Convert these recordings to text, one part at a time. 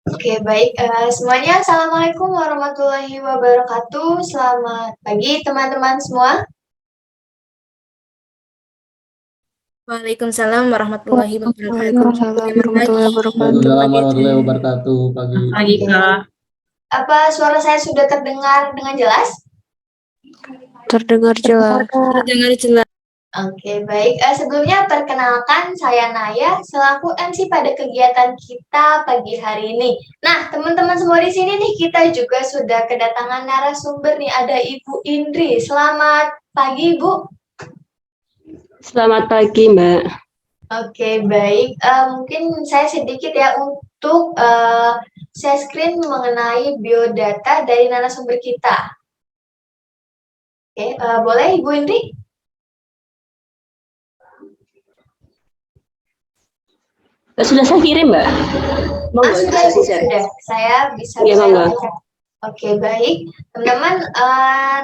Oke, baik. Semuanya, Assalamualaikum warahmatullahi wabarakatuh. Selamat pagi, teman-teman semua. Waalaikumsalam warahmatullahi wabarakatuh. Waalaikumsalam Selamat pagi. warahmatullahi wabarakatuh. Waalaikumsalam warahmatullahi wabarakatuh. Pagi. Pagi, Oke. Kak. Apa suara saya sudah terdengar dengan jelas? Terdengar jelas. Terdengar jelas. Oke, baik. Sebelumnya perkenalkan saya Naya selaku MC pada kegiatan kita pagi hari ini. Nah, teman-teman semua di sini nih kita juga sudah kedatangan narasumber nih, ada Ibu Indri. Selamat pagi, Ibu. Selamat pagi, Mbak. Oke, baik. Mungkin saya sedikit ya untuk share screen mengenai biodata dari narasumber kita. Oke, boleh Ibu Indri? Sudah saya kirim, Mbak. Sudah. Saya bisa Iya, monggo. Oke, baik. Teman-teman,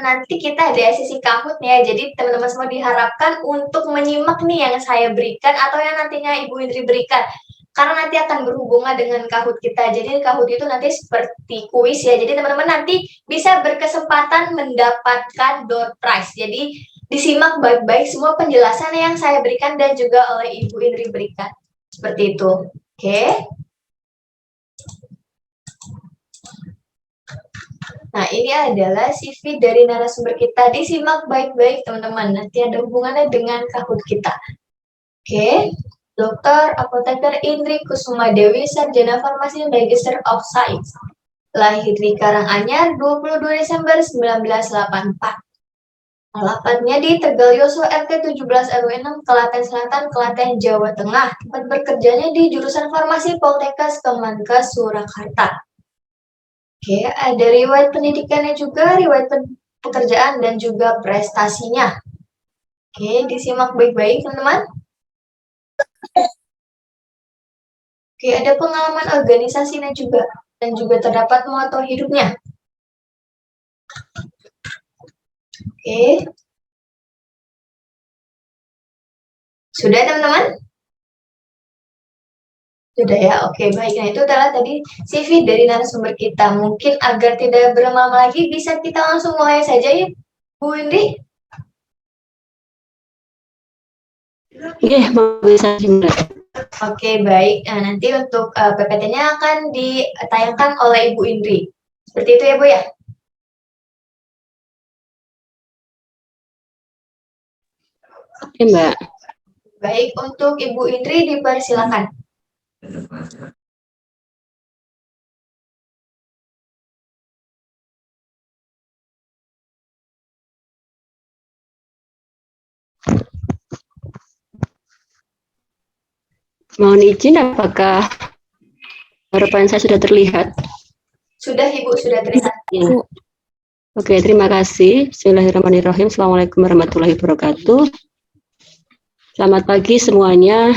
nanti kita ada sesi Kahoot ya. Jadi teman-teman semua diharapkan untuk menyimak nih yang saya berikan atau yang nantinya Ibu Indri berikan. Karena nanti akan berhubungan dengan Kahoot kita. Jadi Kahoot itu nanti seperti kuis ya. Jadi teman-teman nanti bisa berkesempatan mendapatkan door prize. Jadi disimak baik-baik semua penjelasan yang saya berikan dan juga oleh Ibu Indri berikan. Seperti itu. Oke. Nah, ini adalah CV dari narasumber kita. Disimak baik-baik, teman-teman. Nanti ada hubungannya dengan Kahoot kita. Oke. Dr. Apoteker Indri Kusuma Dewi, Sarjana Farmasi Magister of Science. Lahir di Karanganyar 22 Desember 1984. Alamatnya di Tegal Yoso RT 17 RW 6 Klaten Selatan, Klaten, Jawa Tengah. Tempat bekerjanya di jurusan Farmasi Poltekkes Kemenkes Surakarta. Oke, ada riwayat pendidikannya juga, riwayat pekerjaan dan juga prestasinya. Oke, disimak baik-baik, teman-teman. Oke, ada pengalaman organisasinya juga dan juga terdapat moto hidupnya. Oke. Sudah, teman-teman? Sudah ya, oke baik. Nah, itu adalah tadi CV dari narasumber kita. Mungkin agar tidak berlama-lama lagi, bisa kita langsung mulai saja ya, Bu Indri? Oke, bisa Mbak. Oke, baik. Nah, nanti untuk PPT-nya akan ditayangkan oleh Ibu Indri. Seperti itu ya, Bu ya? Oke, Mbak. Baik, untuk Ibu Indri dipersilakan. Mohon izin, apakah harapan saya sudah terlihat? Sudah, Ibu, sudah terlihat. Ya. Oke, terima kasih. Bismillahirrahmanirrahim. Assalamualaikum warahmatullahi wabarakatuh. Selamat pagi semuanya.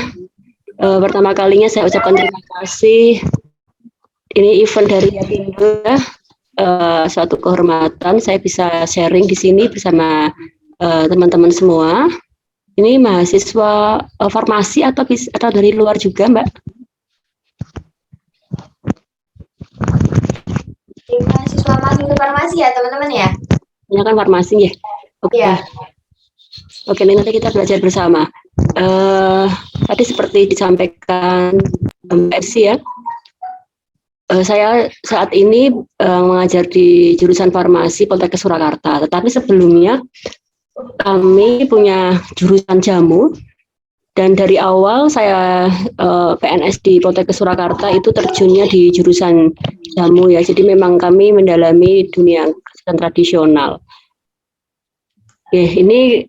Pertama kalinya saya ucapkan terima kasih. Ini event dari Yapindo, suatu kehormatan saya bisa sharing di sini bersama teman-teman semua. Ini mahasiswa farmasi atau dari luar juga, Mbak? Mahasiswa farmasi ya, teman-teman ya? Ini kan farmasi ya? Oke. Ya. Oke, nanti kita belajar bersama. Tadi seperti disampaikan Mbak Esi ya, saya saat ini mengajar di jurusan farmasi Poltekkes Surakarta. Tetapi sebelumnya kami punya jurusan jamu, dan dari awal saya PNS di Poltekkes Surakarta itu terjunnya di jurusan jamu ya. Jadi memang kami mendalami dunia kesehatan tradisional. Ini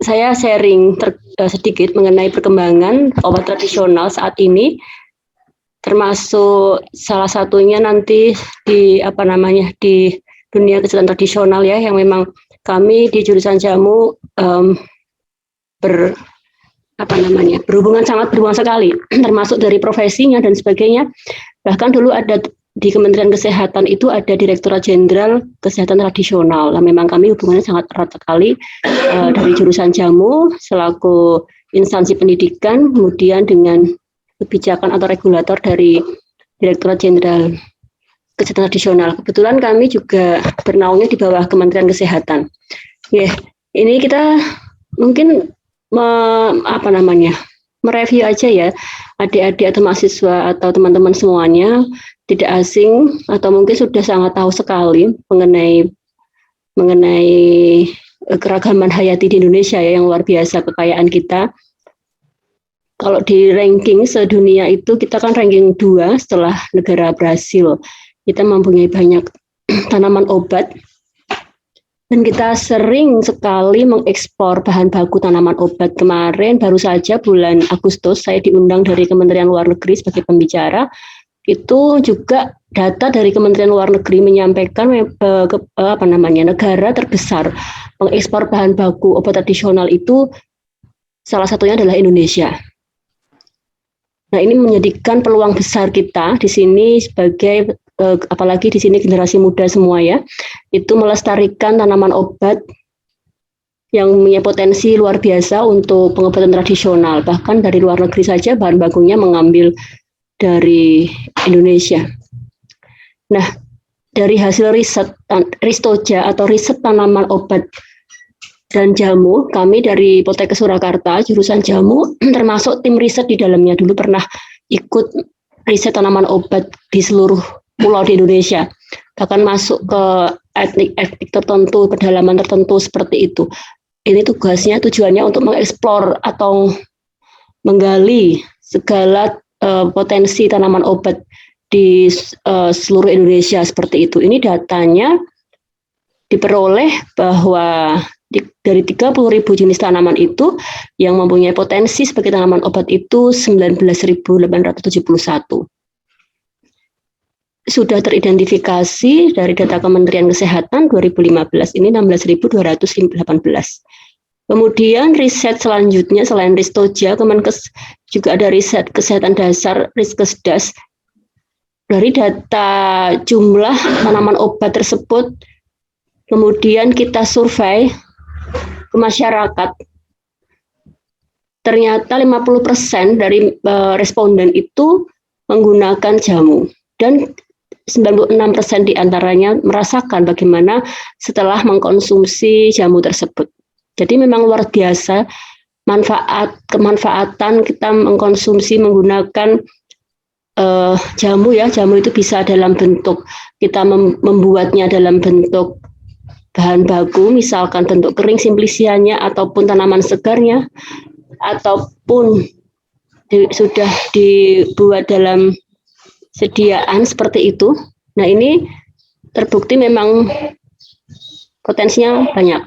saya sharing sedikit mengenai perkembangan obat tradisional saat ini, termasuk salah satunya nanti di di dunia kesehatan tradisional ya, yang memang kami di jurusan jamu berhubungan sekali, termasuk dari profesinya dan sebagainya. Bahkan dulu ada di Kementerian Kesehatan itu ada Direktorat Jenderal Kesehatan Tradisional. Nah, memang kami hubungannya sangat erat sekali dari jurusan jamu selaku instansi pendidikan, kemudian dengan kebijakan atau regulator dari Direktorat Jenderal Kesehatan Tradisional. Kebetulan kami juga bernaungnya di bawah Kementerian Kesehatan. Ini kita mungkin mereview aja ya, adik-adik atau mahasiswa atau teman-teman semuanya tidak asing atau mungkin sudah sangat tahu sekali mengenai keragaman hayati di Indonesia ya, yang luar biasa kekayaan kita. Kalau di ranking sedunia itu kita kan ranking 2 setelah negara Brasil. Kita mempunyai banyak tanaman obat dan kita sering sekali mengekspor bahan baku tanaman obat. Kemarin baru saja bulan Agustus saya diundang dari Kementerian Luar Negeri sebagai pembicara. Itu juga data dari Kementerian Luar Negeri menyampaikan negara terbesar mengekspor bahan baku obat tradisional itu salah satunya adalah Indonesia. Nah, ini menjadikan peluang besar kita di sini sebagai apalagi di sini generasi muda semua ya, itu melestarikan tanaman obat yang punya potensi luar biasa untuk pengobatan tradisional. Bahkan dari luar negeri saja bahan bakunya mengambil dari Indonesia. Nah, dari hasil riset Ristoja atau riset tanaman obat dan jamu, kami dari Poltekkes Surakarta, jurusan jamu, termasuk tim riset di dalamnya. Dulu pernah ikut riset tanaman obat di seluruh pulau di Indonesia. Bahkan masuk ke etnik tertentu, pedalaman tertentu seperti itu. Ini tujuannya untuk mengeksplor atau menggali segala potensi tanaman obat di seluruh Indonesia seperti itu. Ini datanya diperoleh bahwa dari 30.000 jenis tanaman itu yang mempunyai potensi sebagai tanaman obat itu 19.871. Sudah teridentifikasi dari data Kementerian Kesehatan 2015 ini 16.218. Kemudian riset selanjutnya selain Ristoja, Kemenkes juga ada riset kesehatan dasar Riskesdas. Dari data jumlah tanaman obat tersebut, kemudian kita survei ke masyarakat, ternyata 50% dari responden itu menggunakan jamu dan 96% diantaranya merasakan bagaimana setelah mengkonsumsi jamu tersebut. Jadi memang luar biasa kemanfaatan kita menggunakan jamu ya. Jamu itu bisa dalam bentuk kita membuatnya dalam bentuk bahan baku, misalkan bentuk kering simplisianya ataupun tanaman segarnya, ataupun sudah dibuat dalam sediaan seperti itu. Nah, ini terbukti memang potensinya banyak.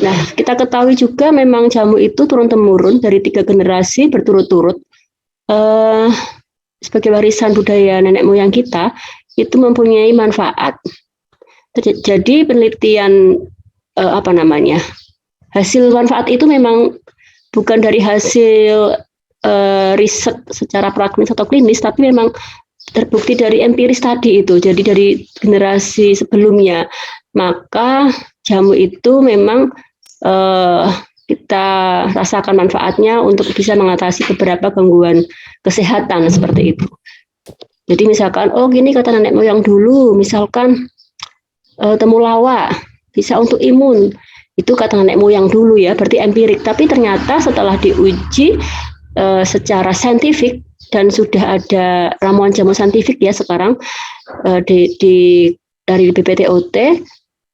Nah, kita ketahui juga memang jamu itu turun-temurun dari 3 generasi berturut-turut. Sebagai warisan budaya nenek moyang kita, itu mempunyai manfaat. Jadi penelitian hasil manfaat itu memang bukan dari hasil riset secara praktis atau klinis, tapi memang terbukti dari empiris tadi itu. Jadi dari generasi sebelumnya, maka jamu itu memang kita rasakan manfaatnya untuk bisa mengatasi beberapa gangguan kesehatan seperti itu. Jadi misalkan, gini kata nenek moyang dulu, misalkan temulawak bisa untuk imun, itu kata nenek moyang dulu ya, berarti empirik. Tapi ternyata setelah diuji secara saintifik dan sudah ada ramuan jamu saintifik ya sekarang dari BPTOT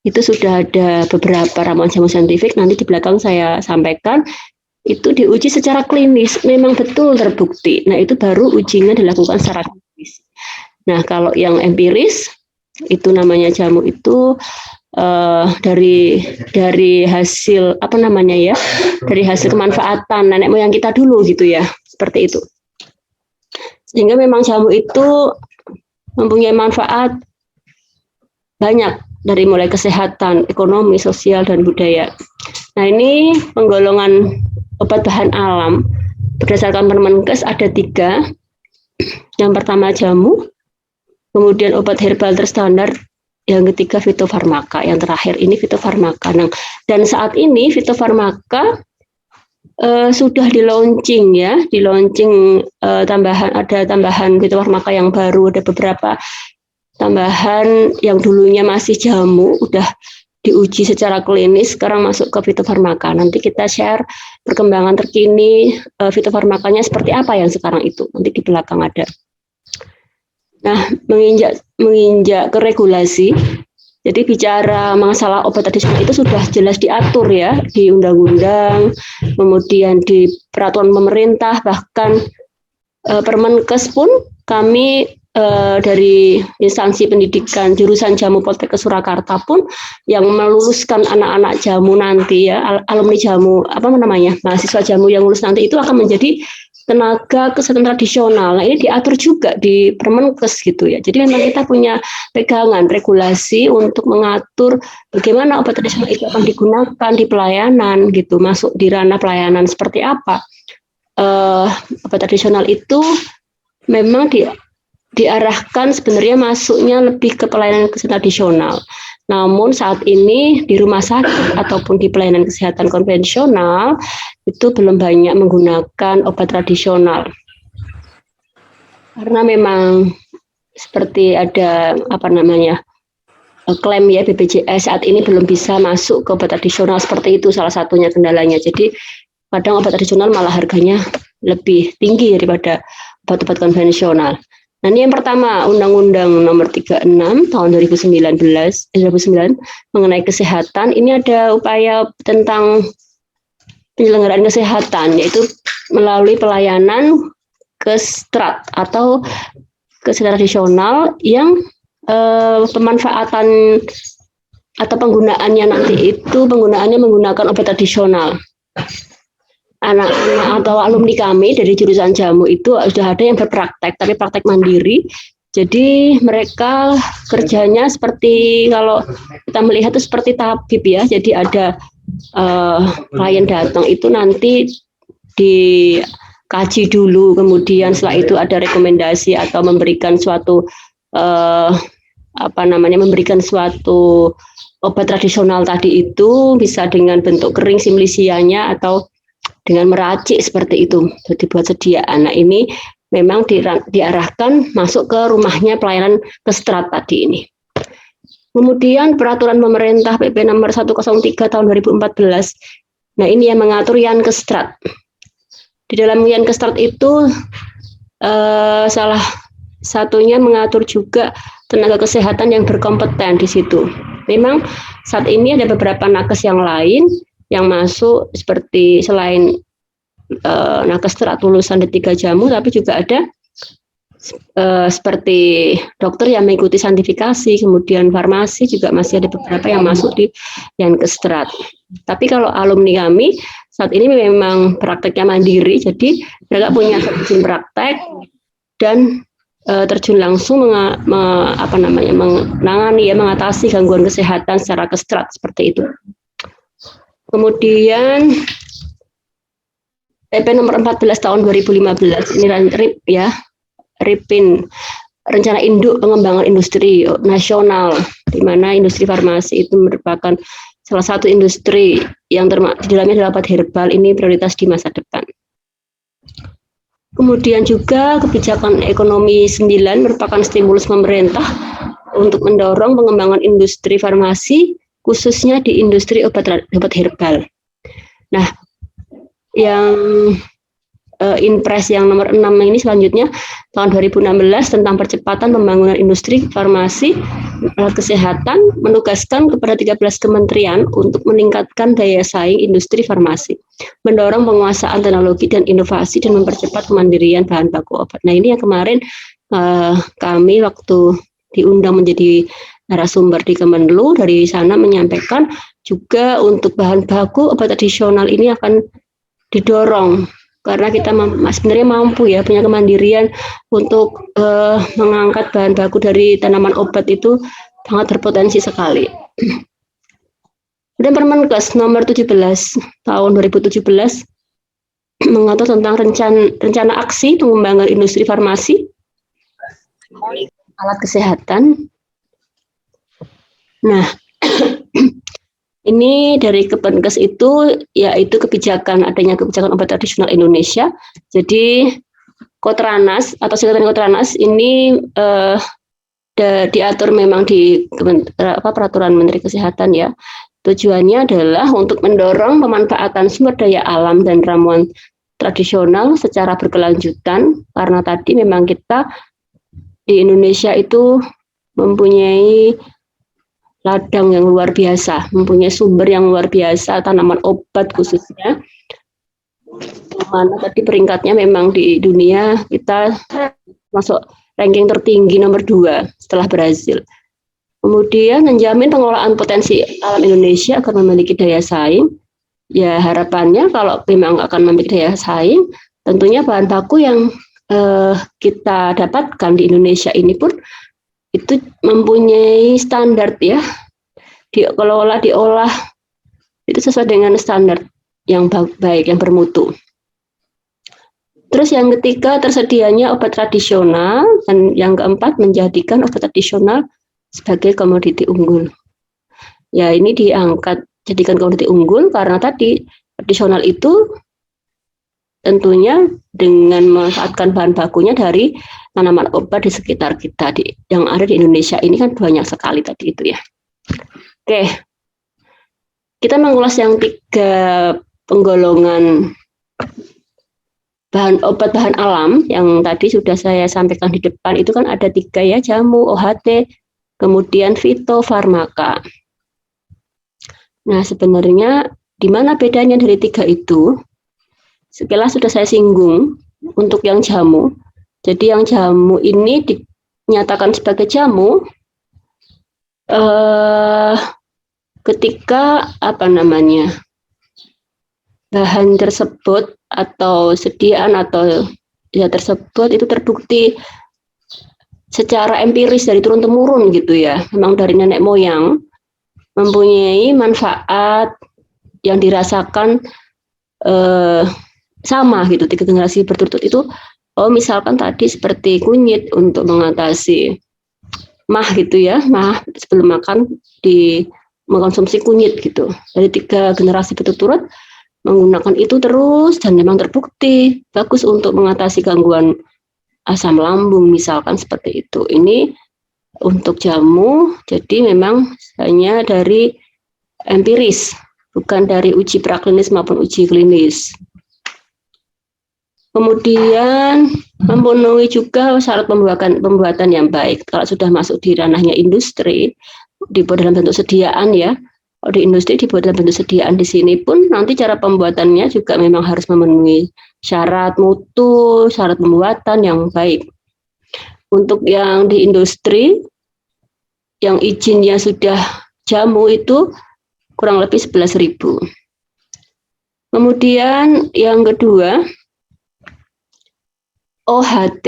itu sudah ada beberapa ramuan jamu saintifik, nanti di belakang saya sampaikan, itu diuji secara klinis, memang betul terbukti. Nah, itu baru ujinya dilakukan secara klinis. Nah, kalau yang empiris itu namanya jamu itu dari hasil dari hasil kemanfaatan nenek moyang kita dulu gitu ya, seperti itu. Sehingga memang jamu itu mempunyai manfaat banyak dari mulai kesehatan, ekonomi, sosial, dan budaya. Nah, ini penggolongan obat bahan alam berdasarkan Permenkes ada 3. Yang pertama jamu, kemudian obat herbal terstandar, yang ketiga fitofarmaka, yang terakhir ini fitofarmaka. Nah, dan saat ini fitofarmaka sudah di launching ya, tambahan fitofarmaka yang baru, ada beberapa tambahan yang dulunya masih jamu, udah diuji secara klinis, sekarang masuk ke fitofarmaka. Nanti kita share perkembangan terkini fitofarmakanya seperti apa yang sekarang itu, nanti di belakang ada. Nah, menginjak ke regulasi. Jadi bicara masalah obat tradisional itu sudah jelas diatur ya di undang-undang, kemudian di peraturan pemerintah, bahkan Permenkes pun kami dari instansi pendidikan jurusan jamu Poltekkes Surakarta pun yang meluluskan anak-anak jamu nanti ya, alumni jamu mahasiswa jamu yang lulus nanti itu akan menjadi tenaga kesehatan tradisional. Nah, ini diatur juga di Permenkes gitu ya. Jadi memang kita punya pegangan regulasi untuk mengatur bagaimana obat tradisional itu akan digunakan di pelayanan gitu, masuk di ranah pelayanan seperti apa. Obat tradisional itu memang diarahkan sebenarnya masuknya lebih ke pelayanan kesehatan tradisional. Namun saat ini di rumah sakit ataupun di pelayanan kesehatan konvensional itu belum banyak menggunakan obat tradisional. Karena memang seperti ada klaim ya BPJS saat ini belum bisa masuk ke obat tradisional, seperti itu salah satunya kendalanya. Jadi kadang obat tradisional malah harganya lebih tinggi daripada obat-obat konvensional. Nah, ini yang pertama, Undang-Undang Nomor 36 Tahun 2009 mengenai kesehatan. Ini ada upaya tentang penyelenggaraan kesehatan, yaitu melalui pelayanan kestrat atau kesehatan tradisional yang pemanfaatan atau penggunaannya nanti itu menggunakan obat tradisional. Anak-anak atau alumni kami dari jurusan jamu itu sudah ada yang berpraktek, tapi praktek mandiri. Jadi mereka kerjanya seperti kalau kita melihat itu seperti tabib ya. Jadi ada klien datang itu nanti dikaji dulu, kemudian setelah itu ada rekomendasi atau memberikan suatu memberikan suatu obat tradisional tadi itu bisa dengan bentuk kering simlisianya atau dengan meracik seperti itu, dibuat sediaan. Nah, ini memang diarahkan masuk ke rumahnya pelayanan kestrat tadi ini. Kemudian peraturan pemerintah PP nomor 103 tahun 2014. Nah, ini yang mengatur Yankestrat. Di dalam Yankestrat itu salah satunya mengatur juga tenaga kesehatan yang berkompeten di situ. Memang saat ini ada beberapa nakes yang lain yang masuk seperti selain nakes lulusan D3 jamu, tapi juga ada seperti dokter yang mengikuti sertifikasi, kemudian farmasi juga masih ada beberapa yang masuk di Yankestrat. Tapi kalau alumni kami saat ini memang prakteknya mandiri, jadi mereka punya izin praktek dan terjun langsung mengatasi gangguan kesehatan secara kestrat seperti itu. Kemudian PP nomor 14 tahun 2015 ini RIP ya, RIPIN, Rencana Induk Pengembangan Industri Nasional, di mana industri farmasi itu merupakan salah satu industri yang di dalamnya adalah obat herbal, ini prioritas di masa depan. Kemudian juga kebijakan ekonomi 9 merupakan stimulus pemerintah untuk mendorong pengembangan industri farmasi, khususnya di industri obat herbal. Nah, yang Inpres yang nomor 6 ini selanjutnya tahun 2016 tentang percepatan pembangunan industri farmasi alat kesehatan menugaskan kepada 13 kementerian untuk meningkatkan daya saing industri farmasi, mendorong penguasaan teknologi dan inovasi dan mempercepat kemandirian bahan baku obat. Nah, ini yang kemarin kami waktu diundang menjadi narasumber di Kemenlu, dari sana menyampaikan juga untuk bahan baku obat tradisional ini akan didorong karena kita sebenarnya mampu ya, punya kemandirian untuk mengangkat bahan baku dari tanaman obat itu sangat berpotensi sekali. Dan Permenkes nomor 17 tahun 2017 mengatur tentang rencana aksi pengembangan industri farmasi, alat kesehatan. Nah, Ini dari Kemenkes itu, yaitu adanya kebijakan obat tradisional Indonesia. Jadi Kotranas atau Singkatan Kotranas ini diatur memang di Peraturan Menteri Kesehatan ya. Tujuannya adalah untuk mendorong pemanfaatan sumber daya alam dan ramuan tradisional secara berkelanjutan, karena tadi memang kita di Indonesia itu mempunyai ladang yang luar biasa, mempunyai sumber yang luar biasa, tanaman obat khususnya, mana tadi peringkatnya memang di dunia kita masuk ranking tertinggi nomor 2 setelah Brazil. Kemudian menjamin pengelolaan potensi alam Indonesia agar memiliki daya saing. Ya harapannya kalau memang akan memiliki daya saing, tentunya bahan baku yang kita dapatkan di Indonesia ini pun itu mempunyai standar ya, diolah itu sesuai dengan standar yang baik, yang bermutu. Terus yang ketiga, tersedianya obat tradisional, dan yang keempat, menjadikan obat tradisional sebagai komoditi unggul. Ya ini jadikan komoditi unggul karena tadi tradisional itu tentunya dengan memanfaatkan bahan bakunya dari tanaman obat di sekitar kita, yang ada di Indonesia ini kan banyak sekali tadi itu ya. Oke, kita mengulas yang 3 penggolongan obat bahan alam yang tadi sudah saya sampaikan di depan. Itu kan ada 3 ya, jamu, OHT, kemudian fitofarmaka. Nah sebenarnya di mana bedanya dari 3 itu? Sekilas sudah saya singgung untuk yang jamu. Jadi yang jamu ini dinyatakan sebagai jamu ketika bahan tersebut atau sediaan atau ya tersebut itu terbukti secara empiris dari turun temurun gitu ya, memang dari nenek moyang, mempunyai manfaat yang dirasakan sama gitu 3 generasi berturut-turut itu. Misalkan tadi seperti kunyit untuk mengatasi mah gitu ya, mah sebelum makan mengkonsumsi kunyit gitu. Dari 3 generasi berturut-turut menggunakan itu terus dan memang terbukti bagus untuk mengatasi gangguan asam lambung misalkan seperti itu. Ini untuk jamu, jadi memang hanya dari empiris, bukan dari uji praklinis maupun uji klinis. Kemudian memenuhi juga syarat pembuatan yang baik. Kalau sudah masuk di ranahnya industri, dibuat dalam bentuk sediaan ya. Kalau di industri dibuat dalam bentuk sediaan, di sini pun nanti cara pembuatannya juga memang harus memenuhi syarat mutu, syarat pembuatan yang baik. Untuk yang di industri, yang izinnya sudah jamu itu kurang lebih 11.000. Kemudian yang kedua, OHT,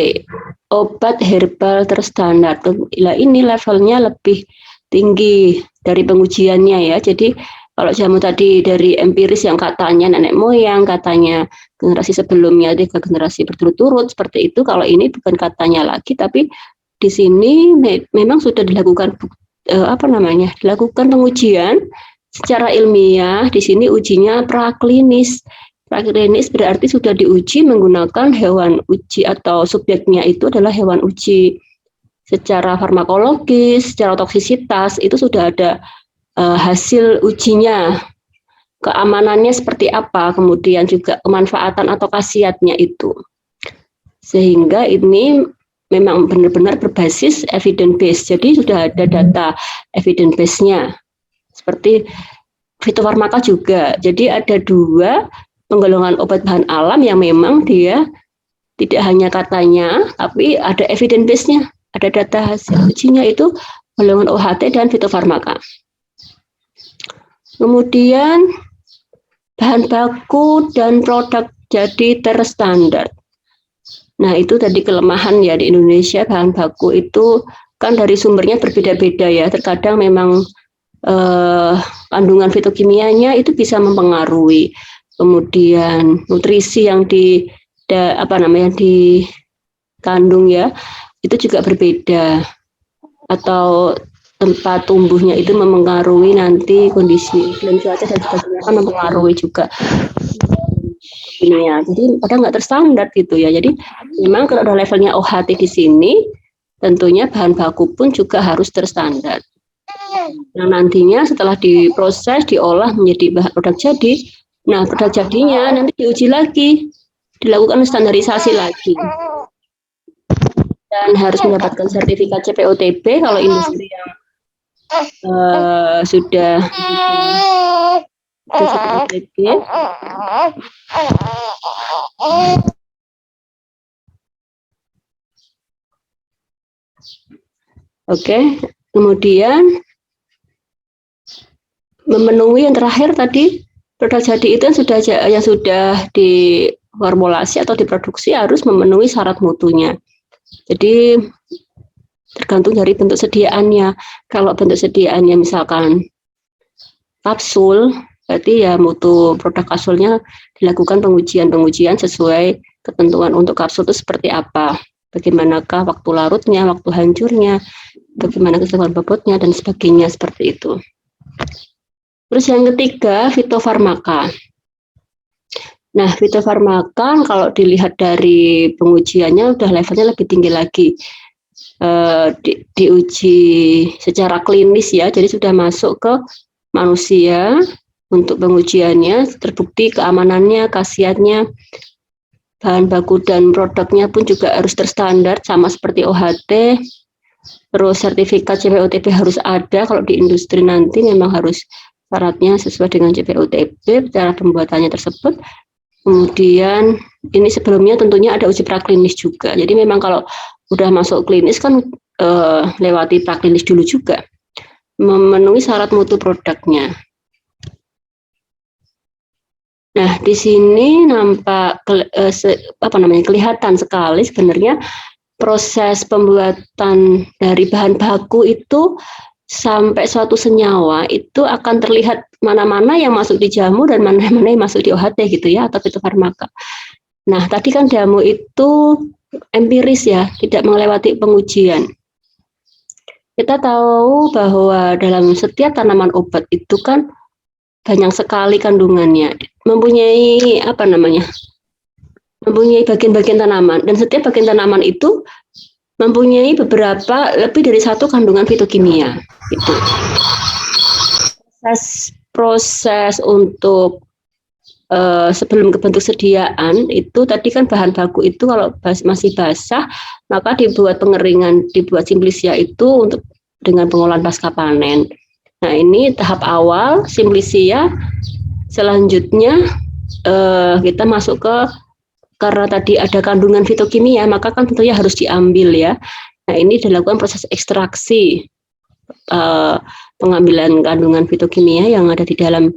obat herbal terstandar. Ini levelnya lebih tinggi dari pengujiannya ya. Jadi kalau jamu tadi dari empiris yang katanya nenek moyang, katanya generasi sebelumnya 3 generasi berturut-turut seperti itu. Kalau ini bukan katanya lagi, tapi di sini memang sudah dilakukan dilakukan pengujian secara ilmiah. Di sini ujinya praklinis. Praklinis berarti sudah diuji menggunakan hewan uji atau subjeknya itu adalah hewan uji secara farmakologis, secara toksisitas, itu sudah ada hasil ujinya, keamanannya seperti apa, kemudian juga kemanfaatan atau khasiatnya itu. Sehingga ini memang benar-benar berbasis evidence base, jadi sudah ada data evidence base-nya. Seperti fitofarmaka juga, jadi ada 2 penggolongan obat bahan alam yang memang dia tidak hanya katanya, tapi ada evidence base-nya, ada data hasil ujinya itu golongan OHT dan fitofarmaka. Kemudian bahan baku dan produk jadi terstandar. Nah itu tadi kelemahan ya di Indonesia, bahan baku itu kan dari sumbernya berbeda-beda ya, terkadang memang kandungan fitokimianya itu bisa mempengaruhi. Kemudian nutrisi yang dikandung ya itu juga berbeda, atau tempat tumbuhnya itu mempengaruhi nanti kondisi iklim cuaca dan sebagainya kan mempengaruhi juga kimia. Jadi padahal nggak terstandar gitu ya. Jadi memang kalau udah levelnya OHT di sini, tentunya bahan baku pun juga harus terstandar. Nah nantinya setelah diproses, diolah menjadi bahan produk jadi, nah produk jadinya nanti diuji lagi, dilakukan standarisasi lagi. Dan harus mendapatkan sertifikat CPOTB kalau industri yang sudah CPOTB. Oke, kemudian memenuhi yang terakhir tadi produk jadi itu yang sudah diformulasi atau diproduksi harus memenuhi syarat mutunya. Jadi tergantung dari bentuk sediaannya. Kalau bentuk sediaannya misalkan kapsul, berarti ya mutu produk kapsulnya dilakukan pengujian sesuai ketentuan untuk kapsul itu seperti apa. Bagaimanakah waktu larutnya, waktu hancurnya, bagaimana keseluruhan bobotnya, dan sebagainya seperti itu. Terus yang ketiga, fitofarmaka. Nah, fitofarmaka kalau dilihat dari pengujiannya udah levelnya lebih tinggi lagi. Diuji secara klinis ya, jadi sudah masuk ke manusia untuk pengujiannya, terbukti keamanannya, khasiatnya, bahan baku dan produknya pun juga harus terstandar sama seperti OHT. Terus sertifikat CPOTB harus ada, kalau di industri nanti memang harus syaratnya sesuai dengan CPOTB cara pembuatannya tersebut. Kemudian ini sebelumnya tentunya ada uji praklinis juga. Jadi memang kalau udah masuk klinis kan lewati praklinis dulu juga, memenuhi syarat mutu produknya. Nah, di sini nampak kelihatan sekali sebenarnya proses pembuatan dari bahan baku itu sampai suatu senyawa itu akan terlihat mana-mana yang masuk di jamu dan mana-mana yang masuk di OHT gitu ya, atau fitofarmaka. Nah, tadi kan jamu itu empiris ya, tidak melewati pengujian. Kita tahu bahwa dalam setiap tanaman obat itu kan banyak sekali kandungannya, mempunyai bagian-bagian tanaman, dan setiap bagian tanaman itu mempunyai lebih dari satu kandungan fitokimia. Gitu. Proses untuk sebelum ke bentuk sediaan itu tadi kan bahan baku itu kalau masih basah maka dibuat pengeringan, dibuat simplisia itu untuk dengan pengolahan pasca panen. Nah ini tahap awal simplisia. Selanjutnya kita masuk karena tadi ada kandungan fitokimia maka kan tentunya harus diambil ya. Nah ini dilakukan proses ekstraksi pengambilan kandungan fitokimia yang ada di dalam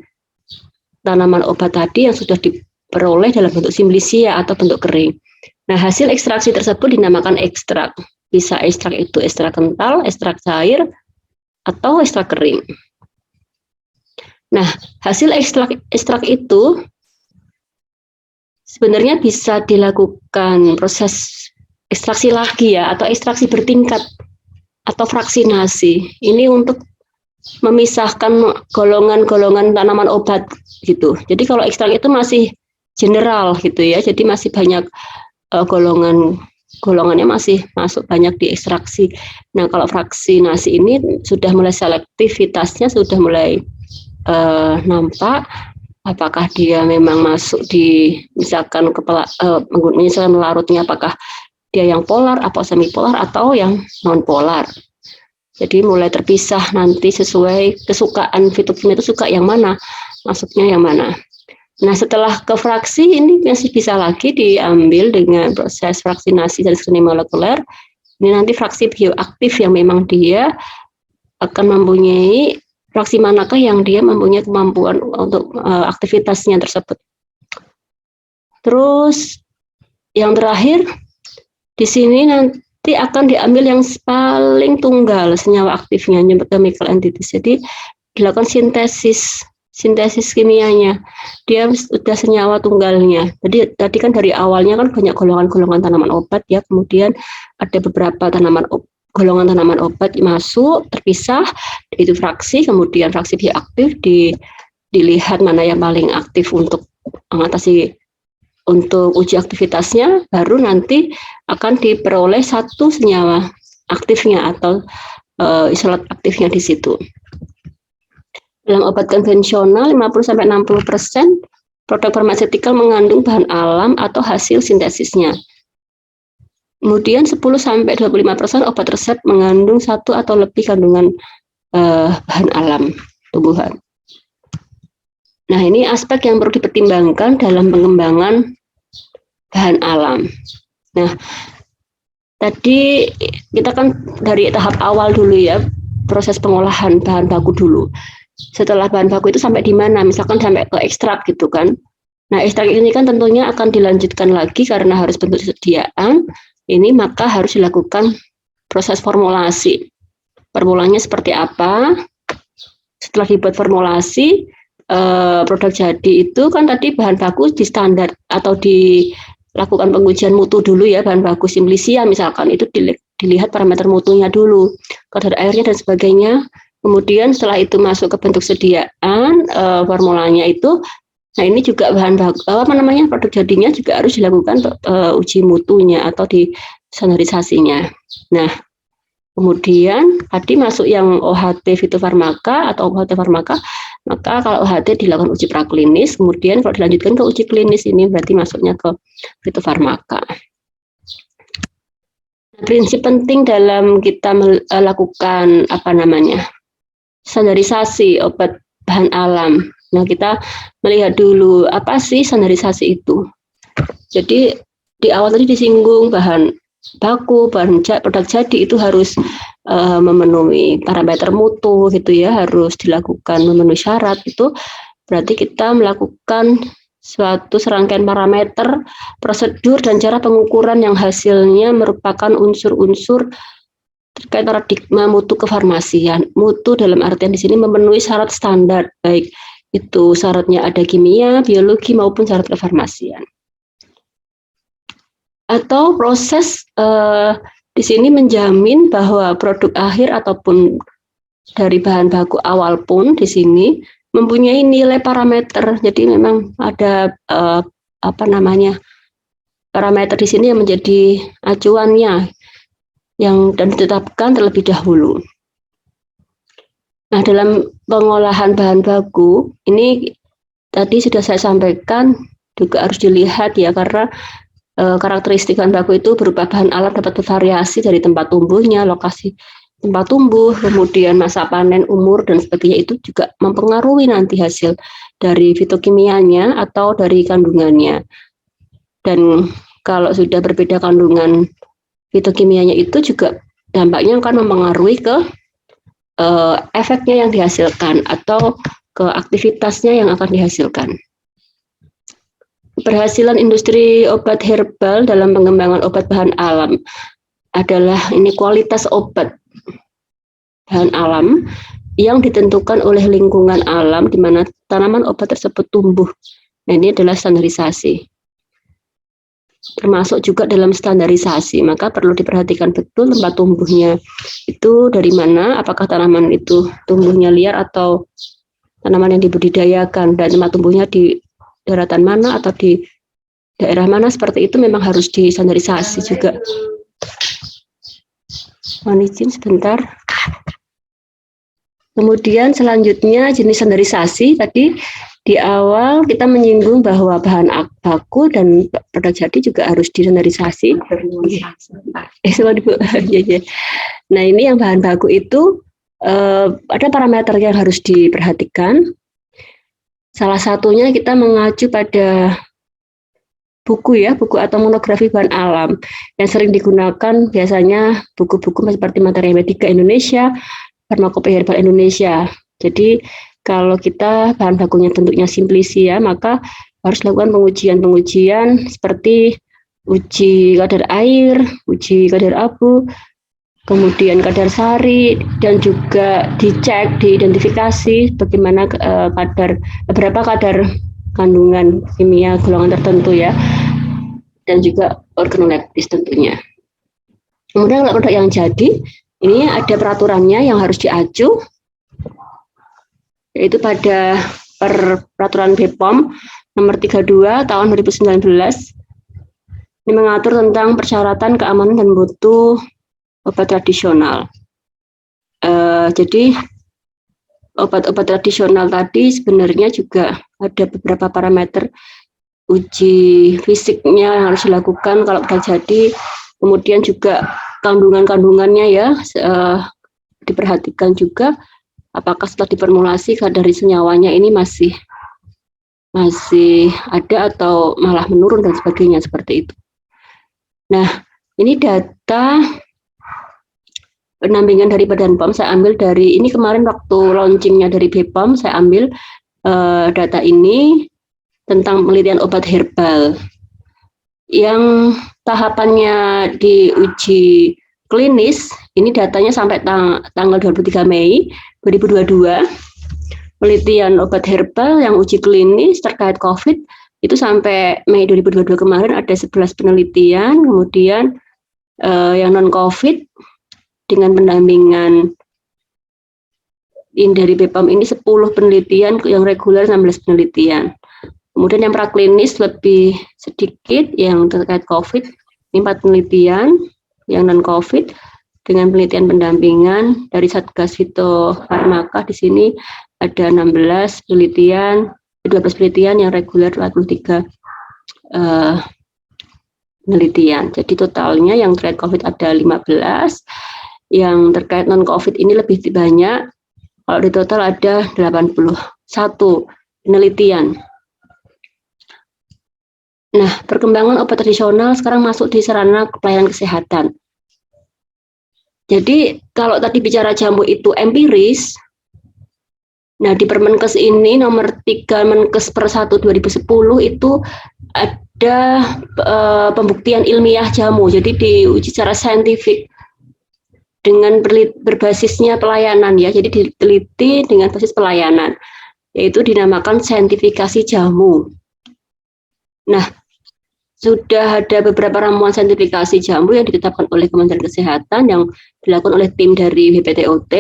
tanaman obat tadi yang sudah diperoleh dalam bentuk simplisia atau bentuk kering. Nah hasil ekstraksi tersebut dinamakan ekstrak. Bisa ekstrak itu ekstrak kental, ekstrak cair, atau ekstrak kering. Nah, hasil ekstrak itu sebenarnya bisa dilakukan proses ekstraksi lagi ya, atau ekstraksi bertingkat atau fraksinasi. Ini untuk memisahkan golongan-golongan tanaman obat gitu. Jadi kalau ekstrak itu masih general gitu ya, jadi masih banyak golongannya masih masuk banyak di ekstraksi. Nah kalau fraksinasi ini sudah mulai selektivitasnya sudah mulai nampak apakah dia memang masuk di misalkan misalkan larutnya apakah dia yang polar atau semipolar atau yang non polar. Jadi mulai terpisah nanti sesuai kesukaan fitokimia itu suka yang mana, masuknya yang mana. Nah setelah ke fraksi ini masih bisa lagi diambil dengan proses fraksinasi dan screening molekuler. Ini nanti fraksi bioaktif yang memang dia akan mempunyai fraksi manakah yang dia mempunyai kemampuan untuk aktivitasnya tersebut. Terus yang terakhir di sini nanti akan diambil yang paling tunggal senyawa aktifnya, chemical entities. Jadi dilakukan sintesis kimianya, dia sudah senyawa tunggalnya. Jadi tadi kan dari awalnya kan banyak golongan-golongan tanaman obat ya, kemudian ada beberapa golongan tanaman obat masuk, terpisah, itu fraksi, kemudian fraksi bioaktif dilihat mana yang paling aktif untuk mengatasi untuk uji aktivitasnya, baru nanti akan diperoleh satu senyawa aktifnya atau isolat aktifnya di situ. Dalam obat konvensional 50-60% produk farmaseutikal mengandung bahan alam atau hasil sintesisnya. Kemudian 10-25% obat resep mengandung satu atau lebih kandungan bahan alam tumbuhan. Nah, ini aspek yang perlu dipertimbangkan dalam pengembangan bahan alam. Nah, tadi kita kan dari tahap awal dulu ya, proses pengolahan bahan baku dulu. Setelah bahan baku itu sampai di mana? Misalkan sampai ke ekstrak gitu kan. Nah, ekstrak ini kan tentunya akan dilanjutkan lagi karena harus bentuk sediaan. Ini maka harus dilakukan proses formulasi. Formulanya seperti apa? Setelah dibuat formulasi, produk jadi itu kan tadi bahan baku di standar atau dilakukan pengujian mutu dulu ya, bahan baku Simplicia misalkan itu dilihat parameter mutunya dulu, kadar airnya dan sebagainya. Kemudian setelah itu masuk ke bentuk sediaan formulanya itu, nah ini juga bahan baku produk jadinya juga harus dilakukan uji mutunya atau di standarisasinya. Nah, kemudian tadi masuk yang OHT fitofarmaka atau OHT farmaka, maka kalau OHT dilakukan uji praklinis, kemudian kalau dilanjutkan ke uji klinis ini berarti masuknya ke fitofarmaka. Prinsip penting dalam kita melakukan standarisasi obat bahan alam. Nah, kita melihat dulu apa sih standarisasi itu. Jadi di awal tadi disinggung bahan baku, produk jadi itu harus memenuhi parameter mutu gitu ya, harus dilakukan memenuhi syarat. Itu berarti kita melakukan suatu serangkaian parameter, prosedur dan cara pengukuran yang hasilnya merupakan unsur-unsur terkait paradigma mutu kefarmasian. Mutu dalam artian di sini memenuhi syarat standar, baik itu syaratnya ada kimia, biologi maupun syarat kefarmasian. Atau proses di sini menjamin bahwa produk akhir ataupun dari bahan baku awal pun di sini mempunyai nilai parameter. Jadi memang ada parameter di sini yang menjadi acuannya yang dan ditetapkan terlebih dahulu. Nah, dalam pengolahan bahan baku ini tadi sudah saya sampaikan juga harus dilihat ya, karena karakteristik bahan baku itu berupa bahan alam dapat bervariasi dari tempat tumbuhnya, lokasi tempat tumbuh, kemudian masa panen, umur dan sebagainya, itu juga mempengaruhi nanti hasil dari fitokimianya atau dari kandungannya. Dan kalau sudah berbeda kandungan fitokimianya itu juga dampaknya akan mempengaruhi ke efeknya yang dihasilkan atau ke aktivitasnya yang akan dihasilkan. Keberhasilan industri obat herbal dalam pengembangan obat bahan alam adalah ini kualitas obat bahan alam yang ditentukan oleh lingkungan alam di mana tanaman obat tersebut tumbuh. Nah, ini adalah standarisasi. Termasuk juga dalam standarisasi, maka perlu diperhatikan betul tempat tumbuhnya itu dari mana, apakah tanaman itu tumbuhnya liar atau tanaman yang dibudidayakan, dan tempat tumbuhnya di daratan mana atau di daerah mana, seperti itu memang harus distandarisasi juga. Mohon izin sebentar. Kemudian selanjutnya jenis standarisasi, tadi di awal kita menyinggung bahwa bahan baku dan produk jadi juga harus distandarisasi. Nah, ini yang bahan baku itu ada parameter yang harus diperhatikan. Salah satunya kita mengacu pada buku atau monografi bahan alam yang sering digunakan biasanya buku-buku seperti Materia Medica Indonesia, Farmakopeia Herbal Indonesia. Jadi kalau kita bahan bakunya bentuknya Simplicia, maka harus dilakukan pengujian seperti uji kadar air, uji kadar abu, kemudian kadar sari, dan juga dicek, diidentifikasi bagaimana berapa kadar kandungan kimia golongan tertentu ya, dan juga organoleptis tentunya. Kemudian kalau produk yang jadi Ini ada peraturannya yang harus diacu, yaitu pada peraturan BPOM nomor 32 tahun 2019. Ini mengatur tentang persyaratan keamanan dan mutu obat tradisional. Jadi obat-obat tradisional tadi sebenarnya juga ada beberapa parameter uji fisiknya yang harus dilakukan kalau sudah jadi, kemudian juga kandungannya ya diperhatikan juga apakah setelah diformulasi dari senyawanya ini masih ada atau malah menurun dan sebagainya seperti itu. Nah, ini data pendampingan dari Badan POM saya ambil dari ini kemarin waktu launchingnya dari BPOM saya ambil data ini tentang penelitian obat herbal yang tahapannya diuji klinis. Ini datanya sampai tanggal 23 Mei 2022. Penelitian obat herbal yang uji klinis terkait COVID itu sampai Mei 2022 kemarin ada 11 penelitian, kemudian yang non-COVID dengan pendampingan dari BPOM ini 10 penelitian, yang reguler 16 penelitian. Kemudian yang praklinis lebih sedikit, yang terkait COVID, 4 penelitian, yang non-COVID, dengan penelitian pendampingan dari Satgas Fitofarmaka di sini ada 16 penelitian, 12 penelitian, yang reguler 23 penelitian. Jadi totalnya yang terkait COVID ada 15, yang terkait non-COVID ini lebih banyak, kalau di total ada 81 penelitian. Nah, perkembangan obat tradisional sekarang masuk di sarana pelayanan kesehatan. Jadi kalau tadi bicara jamu itu empiris, nah di Permenkes ini nomor 3 Menkes per 1 2010 itu ada pembuktian ilmiah jamu, jadi diuji secara saintifik dengan berbasisnya pelayanan ya, jadi diteliti dengan basis pelayanan, yaitu dinamakan saintifikasi jamu. Nah, sudah ada beberapa ramuan saintifikasi jamu yang ditetapkan oleh Kementerian Kesehatan yang dilakukan oleh tim dari BPTOT.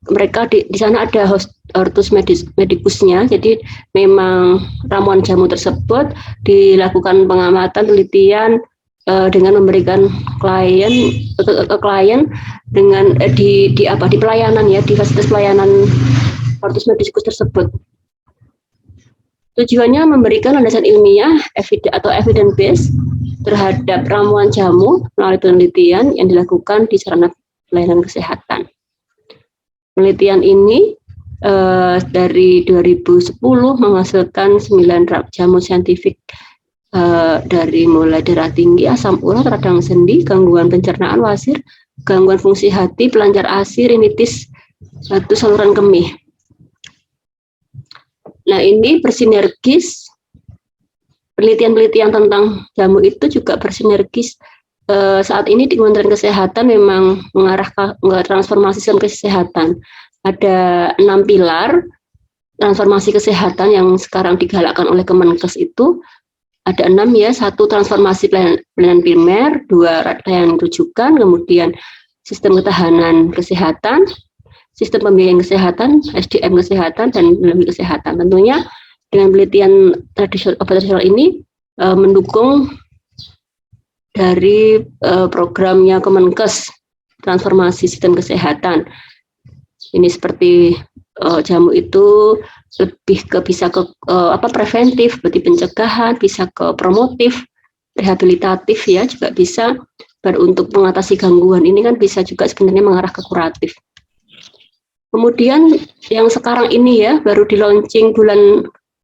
Mereka di sana ada hortus medicusnya, jadi memang ramuan jamu tersebut dilakukan pengamatan penelitian dengan memberikan klien dengan di pelayanan ya, di fasilitas pelayanan hortus medicus tersebut. Tujuannya memberikan landasan ilmiah atau evidence base terhadap ramuan jamu melalui penelitian yang dilakukan di sarana pelayanan kesehatan. Penelitian ini dari 2010 menghasilkan 9 jamu saintifik dari mulai darah tinggi, asam urat, radang sendi, gangguan pencernaan, wasir, gangguan fungsi hati, pelancar ASI, rinitis, batu saluran kemih. Nah, ini bersinergis, penelitian-penelitian tentang jamu itu juga bersinergis. Saat ini di Kementerian Kesehatan memang mengarah ke transformasi sistem kesehatan. Ada 6 pilar transformasi kesehatan yang sekarang digalakkan oleh Kemenkes itu. Ada 6 ya, 1 transformasi pelayanan primer, 2 pelayanan rujukan, kemudian sistem ketahanan kesehatan, sistem pembiayaan kesehatan, SDM kesehatan, dan lebih kesehatan. Tentunya dengan penelitian obat tradisional ini mendukung dari programnya Kemenkes transformasi sistem kesehatan. Ini seperti jamu itu lebih ke bisa ke preventif, berarti pencegahan, bisa ke promotif, rehabilitatif ya, juga bisa untuk mengatasi gangguan ini kan bisa juga sebenarnya mengarah ke kuratif. Kemudian yang sekarang ini ya baru di launching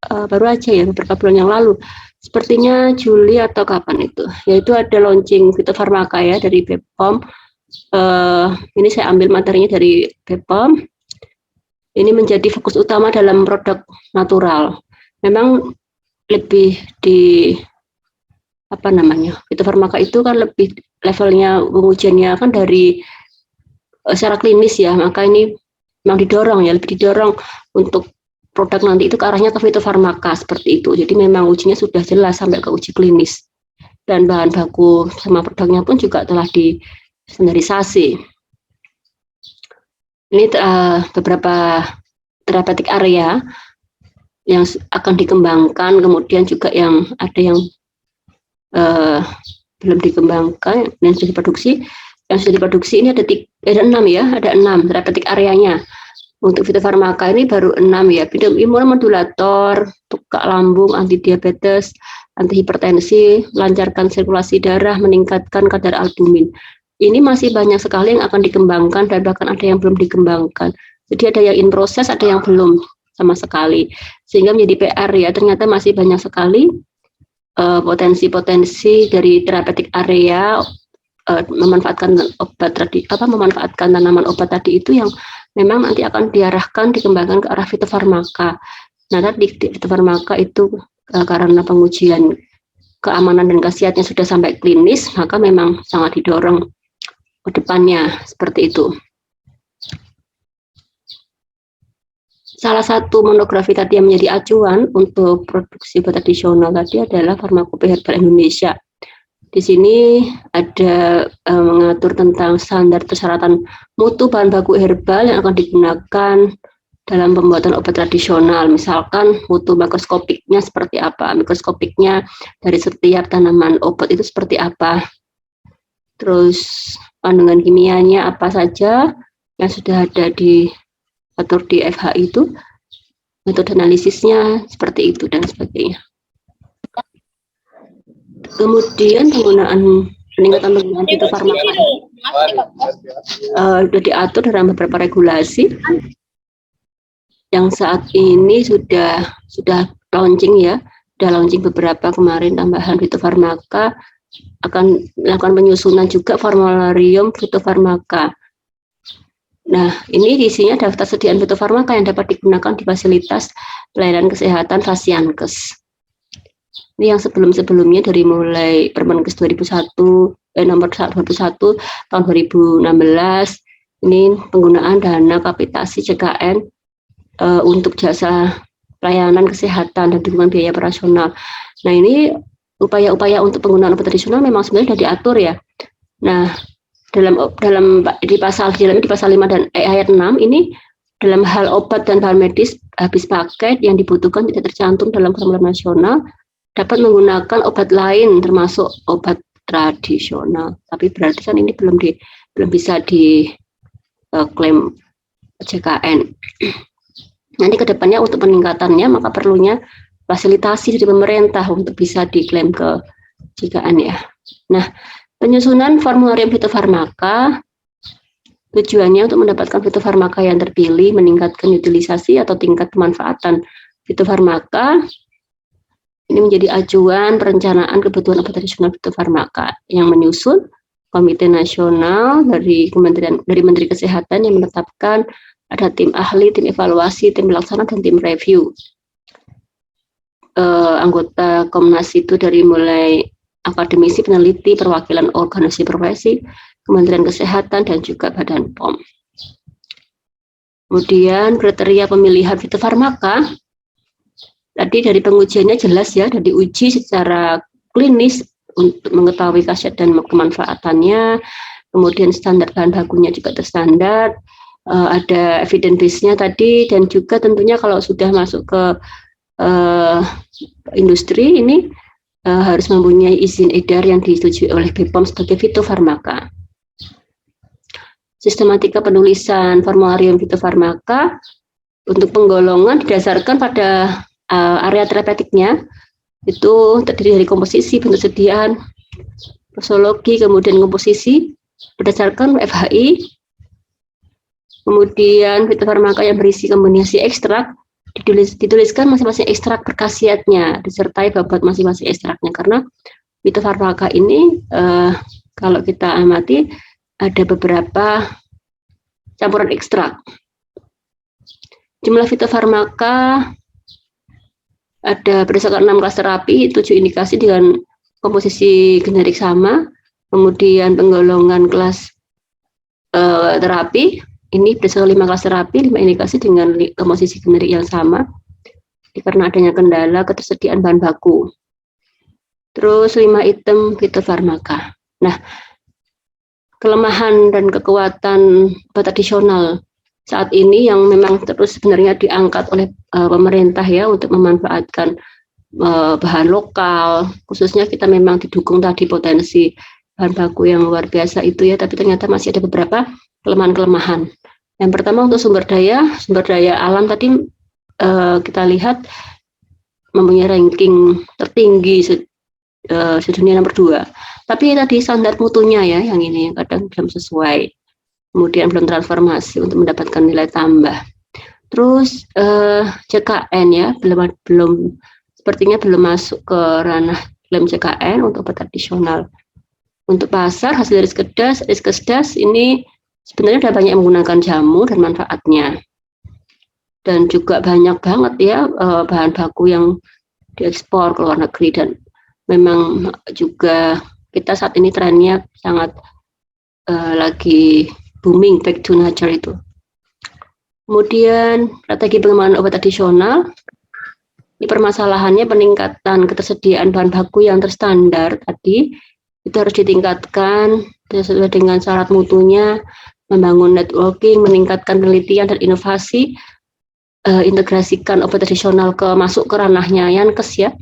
baru aja ya beberapa bulan yang lalu, sepertinya Juli atau kapan itu, yaitu ada launching Fitofarmaka ya dari BPOM. Ini saya ambil materinya dari BPOM. Ini menjadi fokus utama dalam produk natural. Memang lebih di Fitofarmaka itu kan lebih levelnya pengujiannya kan dari secara klinis ya, maka ini memang lebih didorong untuk produk nanti itu ke arahnya ke Fitofarmaka seperti itu. Jadi memang ujinya sudah jelas sampai ke uji klinis. Dan bahan baku sama produknya pun juga telah distandarisasi. Ini beberapa therapeutic area yang akan dikembangkan, kemudian juga yang ada yang belum dikembangkan dan sudah diproduksi. Yang sudah diproduksi ini ada 6 ya, ada 6 therapeutic areanya. Untuk fitofarmaka ini baru 6 ya, imunomodulator, pekak lambung, anti diabetes, anti hipertensi, melancarkan sirkulasi darah, meningkatkan kadar albumin. Ini masih banyak sekali yang akan dikembangkan dan bahkan ada yang belum dikembangkan. Jadi ada yang in proses, ada yang belum sama sekali. Sehingga menjadi PR ya, ternyata masih banyak sekali potensi-potensi dari therapeutic area memanfaatkan memanfaatkan tanaman obat tadi itu yang memang nanti akan diarahkan dikembangkan ke arah fitofarmaka. Nah, tadi fitofarmaka itu karena pengujian keamanan dan khasiatnya sudah sampai klinis, maka memang sangat didorong ke depannya seperti itu. Salah satu monografi tadi yang menjadi acuan untuk produksi obat tradisional tadi adalah Farmakope Herbal Indonesia. Di sini ada mengatur tentang standar persyaratan mutu bahan baku herbal yang akan digunakan dalam pembuatan obat tradisional. Misalkan mutu mikroskopiknya seperti apa, mikroskopiknya dari setiap tanaman obat itu seperti apa. Terus kandungan kimianya apa saja yang sudah ada diatur di FH itu, metode analisisnya seperti itu dan sebagainya. Kemudian peningkatan penggunaan fitofarmaka sudah diatur dalam beberapa regulasi yang saat ini sudah launching ya, sudah launching beberapa kemarin tambahan fitofarmaka, akan melakukan penyusunan juga formularium fitofarmaka. Nah, ini isinya daftar sediaan fitofarmaka yang dapat digunakan di fasilitas pelayanan kesehatan Fasiankes. Ini yang sebelum-sebelumnya dari mulai Permenkes 2001 nomor 21 tahun 2016, ini penggunaan dana kapitasi CKN untuk jasa pelayanan kesehatan dan dukungan biaya operasional. Nah, ini upaya-upaya untuk penggunaan obat tradisional memang sebenarnya sudah diatur ya. Nah, di pasal 5 dan ayat 6 ini dalam hal obat dan bahan medis habis paket yang dibutuhkan tidak tercantum dalam formulir nasional dapat menggunakan obat lain termasuk obat tradisional. Tapi berarti kan ini belum bisa diklaim CKN. Nanti kedepannya untuk peningkatannya maka perlunya fasilitasi dari pemerintah untuk bisa diklaim ke CKN ya. Nah, penyusunan formularium fitofarmaka tujuannya untuk mendapatkan fitofarmaka yang terpilih, meningkatkan utilisasi atau tingkat pemanfaatan fitofarmaka. Ini menjadi acuan perencanaan kebutuhan obat tradisional fitofarmaka yang menyusun Komite Nasional dari Menteri Kesehatan yang menetapkan ada tim ahli, tim evaluasi, tim pelaksana, dan tim review. Anggota Komnas itu dari mulai akademisi, peneliti, perwakilan organisasi profesi, Kementerian Kesehatan, dan juga Badan POM. Kemudian kriteria pemilihan fitofarmaka. Tadi dari pengujiannya jelas ya, sudah diuji secara klinis untuk mengetahui khasiat dan kemanfaatannya. Kemudian standar bahan bakunya juga terstandar, ada evidence base-nya tadi, dan juga tentunya kalau sudah masuk ke industri ini harus mempunyai izin edar yang disetujui oleh BPOM sebagai fitofarmaka. Sistematika penulisan formularium fitofarmaka untuk penggolongan didasarkan pada area terapeutiknya, itu terdiri dari komposisi, bentuk sediaan, posologi, kemudian komposisi berdasarkan FHI. Kemudian fitofarmaka yang berisi kombinasi ekstrak dituliskan masing-masing ekstrak berkhasiatnya, disertai bobot masing-masing ekstraknya, karena fitofarmaka ini kalau kita amati ada beberapa campuran ekstrak. Jumlah fitofarmaka ada berdasarkan 6 kelas terapi, 7 indikasi dengan komposisi generik sama. Kemudian penggolongan kelas terapi ini berdasarkan 5 kelas terapi, 5 indikasi dengan komposisi generik yang sama karena adanya kendala ketersediaan bahan baku. Terus 5 item fitofarmaka. Nah, kelemahan dan kekuatan obat tradisional saat ini yang memang terus sebenarnya diangkat oleh pemerintah ya untuk memanfaatkan bahan lokal, khususnya kita memang didukung tadi potensi bahan baku yang luar biasa itu ya, tapi ternyata masih ada beberapa kelemahan-kelemahan. Yang pertama untuk sumber daya alam tadi kita lihat mempunyai ranking tertinggi sedunia nomor 2. Tapi tadi standar mutunya ya yang ini yang kadang belum sesuai. Kemudian belum transformasi untuk mendapatkan nilai tambah. Terus CKN ya belum sepertinya belum masuk ke ranah klaim CKN untuk obat tradisional. Untuk pasar hasil dari Riskesdas ini sebenarnya sudah banyak menggunakan jamu dan manfaatnya. Dan juga banyak banget ya bahan baku yang diekspor ke luar negeri dan memang juga kita saat ini trennya sangat lagi booming back to nature itu. Kemudian strategi pengembangan obat tradisional, ini permasalahannya peningkatan ketersediaan bahan baku yang terstandar tadi itu harus ditingkatkan sesuai dengan syarat mutunya, membangun networking, meningkatkan penelitian dan inovasi, integrasikan obat tradisional masuk ke ranahnya Yankes ya.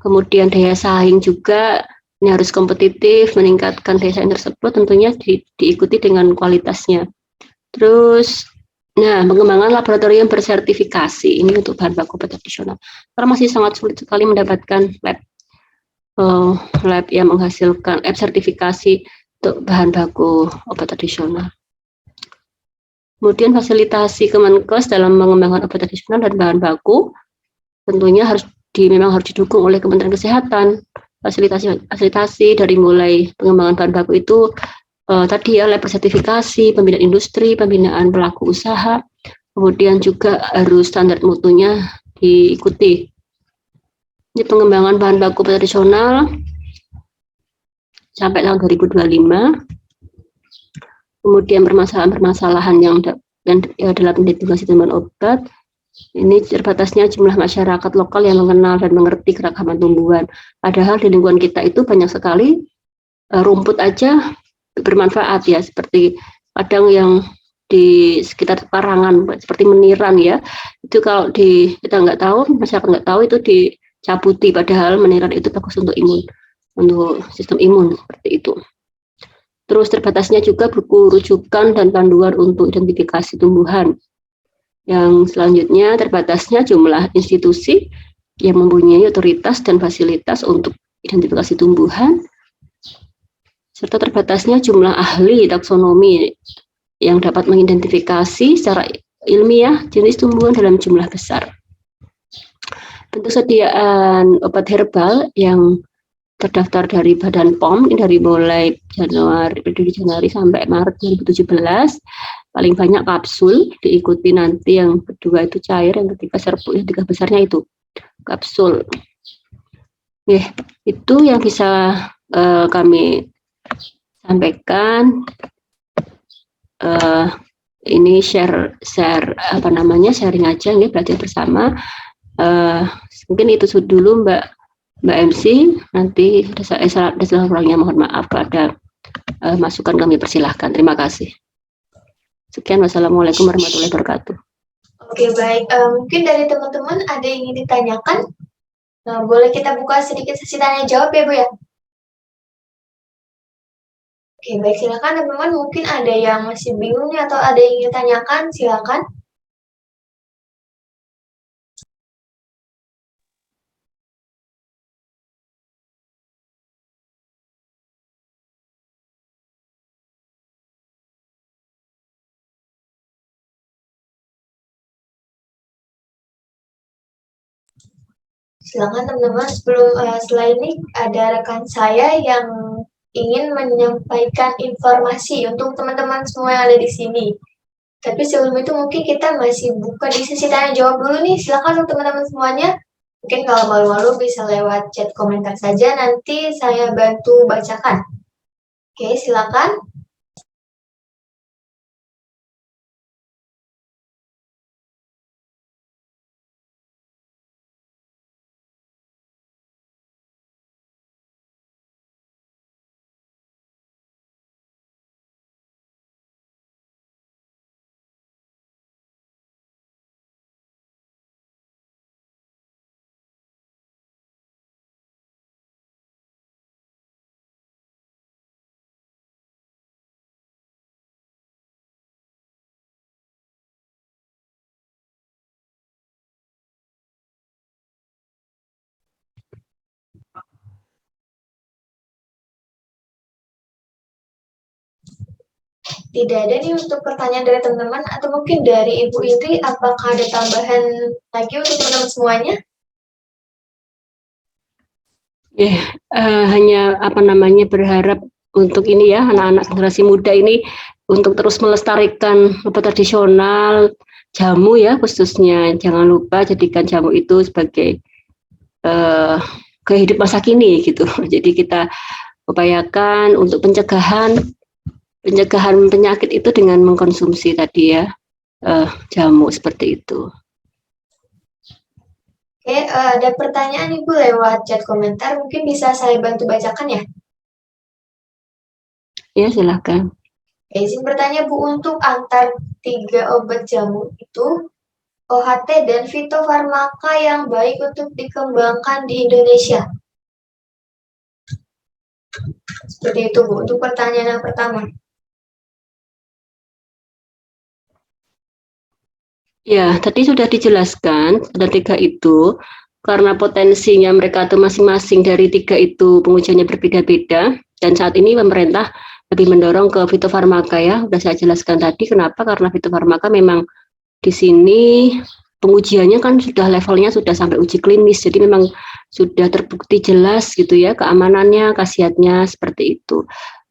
Kemudian daya saing juga ini harus kompetitif, meningkatkan daya saing tersebut tentunya diikuti dengan kualitasnya. Terus, pengembangan laboratorium bersertifikasi ini untuk bahan baku obat tradisional. Karena masih sangat sulit sekali mendapatkan lab yang menghasilkan sertifikasi untuk bahan baku obat tradisional. Kemudian fasilitasi Kemenkes dalam mengembangkan obat tradisional dan bahan baku tentunya memang harus didukung oleh Kementerian Kesehatan. Fasilitasi dari mulai pengembangan bahan baku itu tadi ya lab sertifikasi, pembinaan industri, pembinaan pelaku usaha, kemudian juga harus standar mutunya diikuti. Ini pengembangan bahan baku tradisional sampai tahun 2025. Kemudian permasalahan yang dalam identifikasi temuan obat, ini terbatasnya jumlah masyarakat lokal yang mengenal dan mengerti keragaman tumbuhan. Padahal di lingkungan kita itu banyak sekali rumput aja bermanfaat ya, seperti kadang yang di sekitar pekarangan seperti meniran ya, itu kalau kita nggak tahu, masyarakat nggak tahu itu dicabuti, padahal meniran itu bagus untuk sistem imun seperti itu. Terus terbatasnya juga buku rujukan dan panduan untuk identifikasi tumbuhan. Yang selanjutnya terbatasnya jumlah institusi yang mempunyai otoritas dan fasilitas untuk identifikasi tumbuhan, serta terbatasnya jumlah ahli taksonomi yang dapat mengidentifikasi secara ilmiah jenis tumbuhan dalam jumlah besar. Bentuk sediaan obat herbal yang terdaftar dari Badan POM ini dari mulai Januari sampai Maret 2017, paling banyak kapsul, diikuti nanti yang kedua itu cair, yang ketiga serbuk, yang tiga besarnya itu kapsul. Itu yang bisa kami sampaikan. Ini sharing aja nih, belajar bersama. Mungkin itu dulu Mbak MC, nanti ada salah kurangnya mohon maaf, ada masukan kami persilahkan. Terima kasih. Sekian, wassalamualaikum warahmatullahi wabarakatuh. Oke, baik. Mungkin dari teman-teman ada yang ingin ditanyakan? Boleh kita buka sedikit sesi tanya jawab ya Bu ya? Oke, baik, silakan teman-teman. Mungkin ada yang masih bingung nih atau ada yang ingin tanyakan, silakan. Silakan teman-teman. Setelah ini ada rekan saya yang ingin menyampaikan informasi untuk teman-teman semua yang ada di sini. Tapi sebelum itu mungkin kita masih buka di sesi tanya jawab dulu nih. Silakan untuk teman-teman semuanya. Mungkin kalau malu-malu bisa lewat chat komentar saja, nanti saya bantu bacakan. Oke, silakan. Tidak ada nih untuk pertanyaan dari teman-teman atau mungkin dari Ibu Indri, apakah ada tambahan lagi untuk teman-teman semuanya? Hanya berharap untuk ini ya, anak-anak generasi muda ini untuk terus melestarikan obat tradisional, jamu ya khususnya. Jangan lupa jadikan jamu itu sebagai gaya hidup masa kini gitu. Jadi kita upayakan untuk pencegahan penyakit itu dengan mengkonsumsi tadi ya jamu seperti itu. Oke, ada pertanyaan Ibu lewat chat komentar, mungkin bisa saya bantu bacakan ya? Ya, silakan. Izin bertanya Bu, untuk antar 3 obat jamu itu, OHT dan fitofarmaka yang baik untuk dikembangkan di Indonesia? Seperti itu Bu, untuk pertanyaan yang pertama. Ya, tadi sudah dijelaskan, ada 3 itu, karena potensinya mereka itu masing-masing dari 3 itu pengujiannya berbeda-beda, dan saat ini pemerintah lebih mendorong ke fitofarmaka ya, sudah saya jelaskan tadi, kenapa? Karena fitofarmaka memang di sini pengujiannya kan sudah levelnya sudah sampai uji klinis, jadi memang sudah terbukti jelas gitu ya, keamanannya, khasiatnya, seperti itu.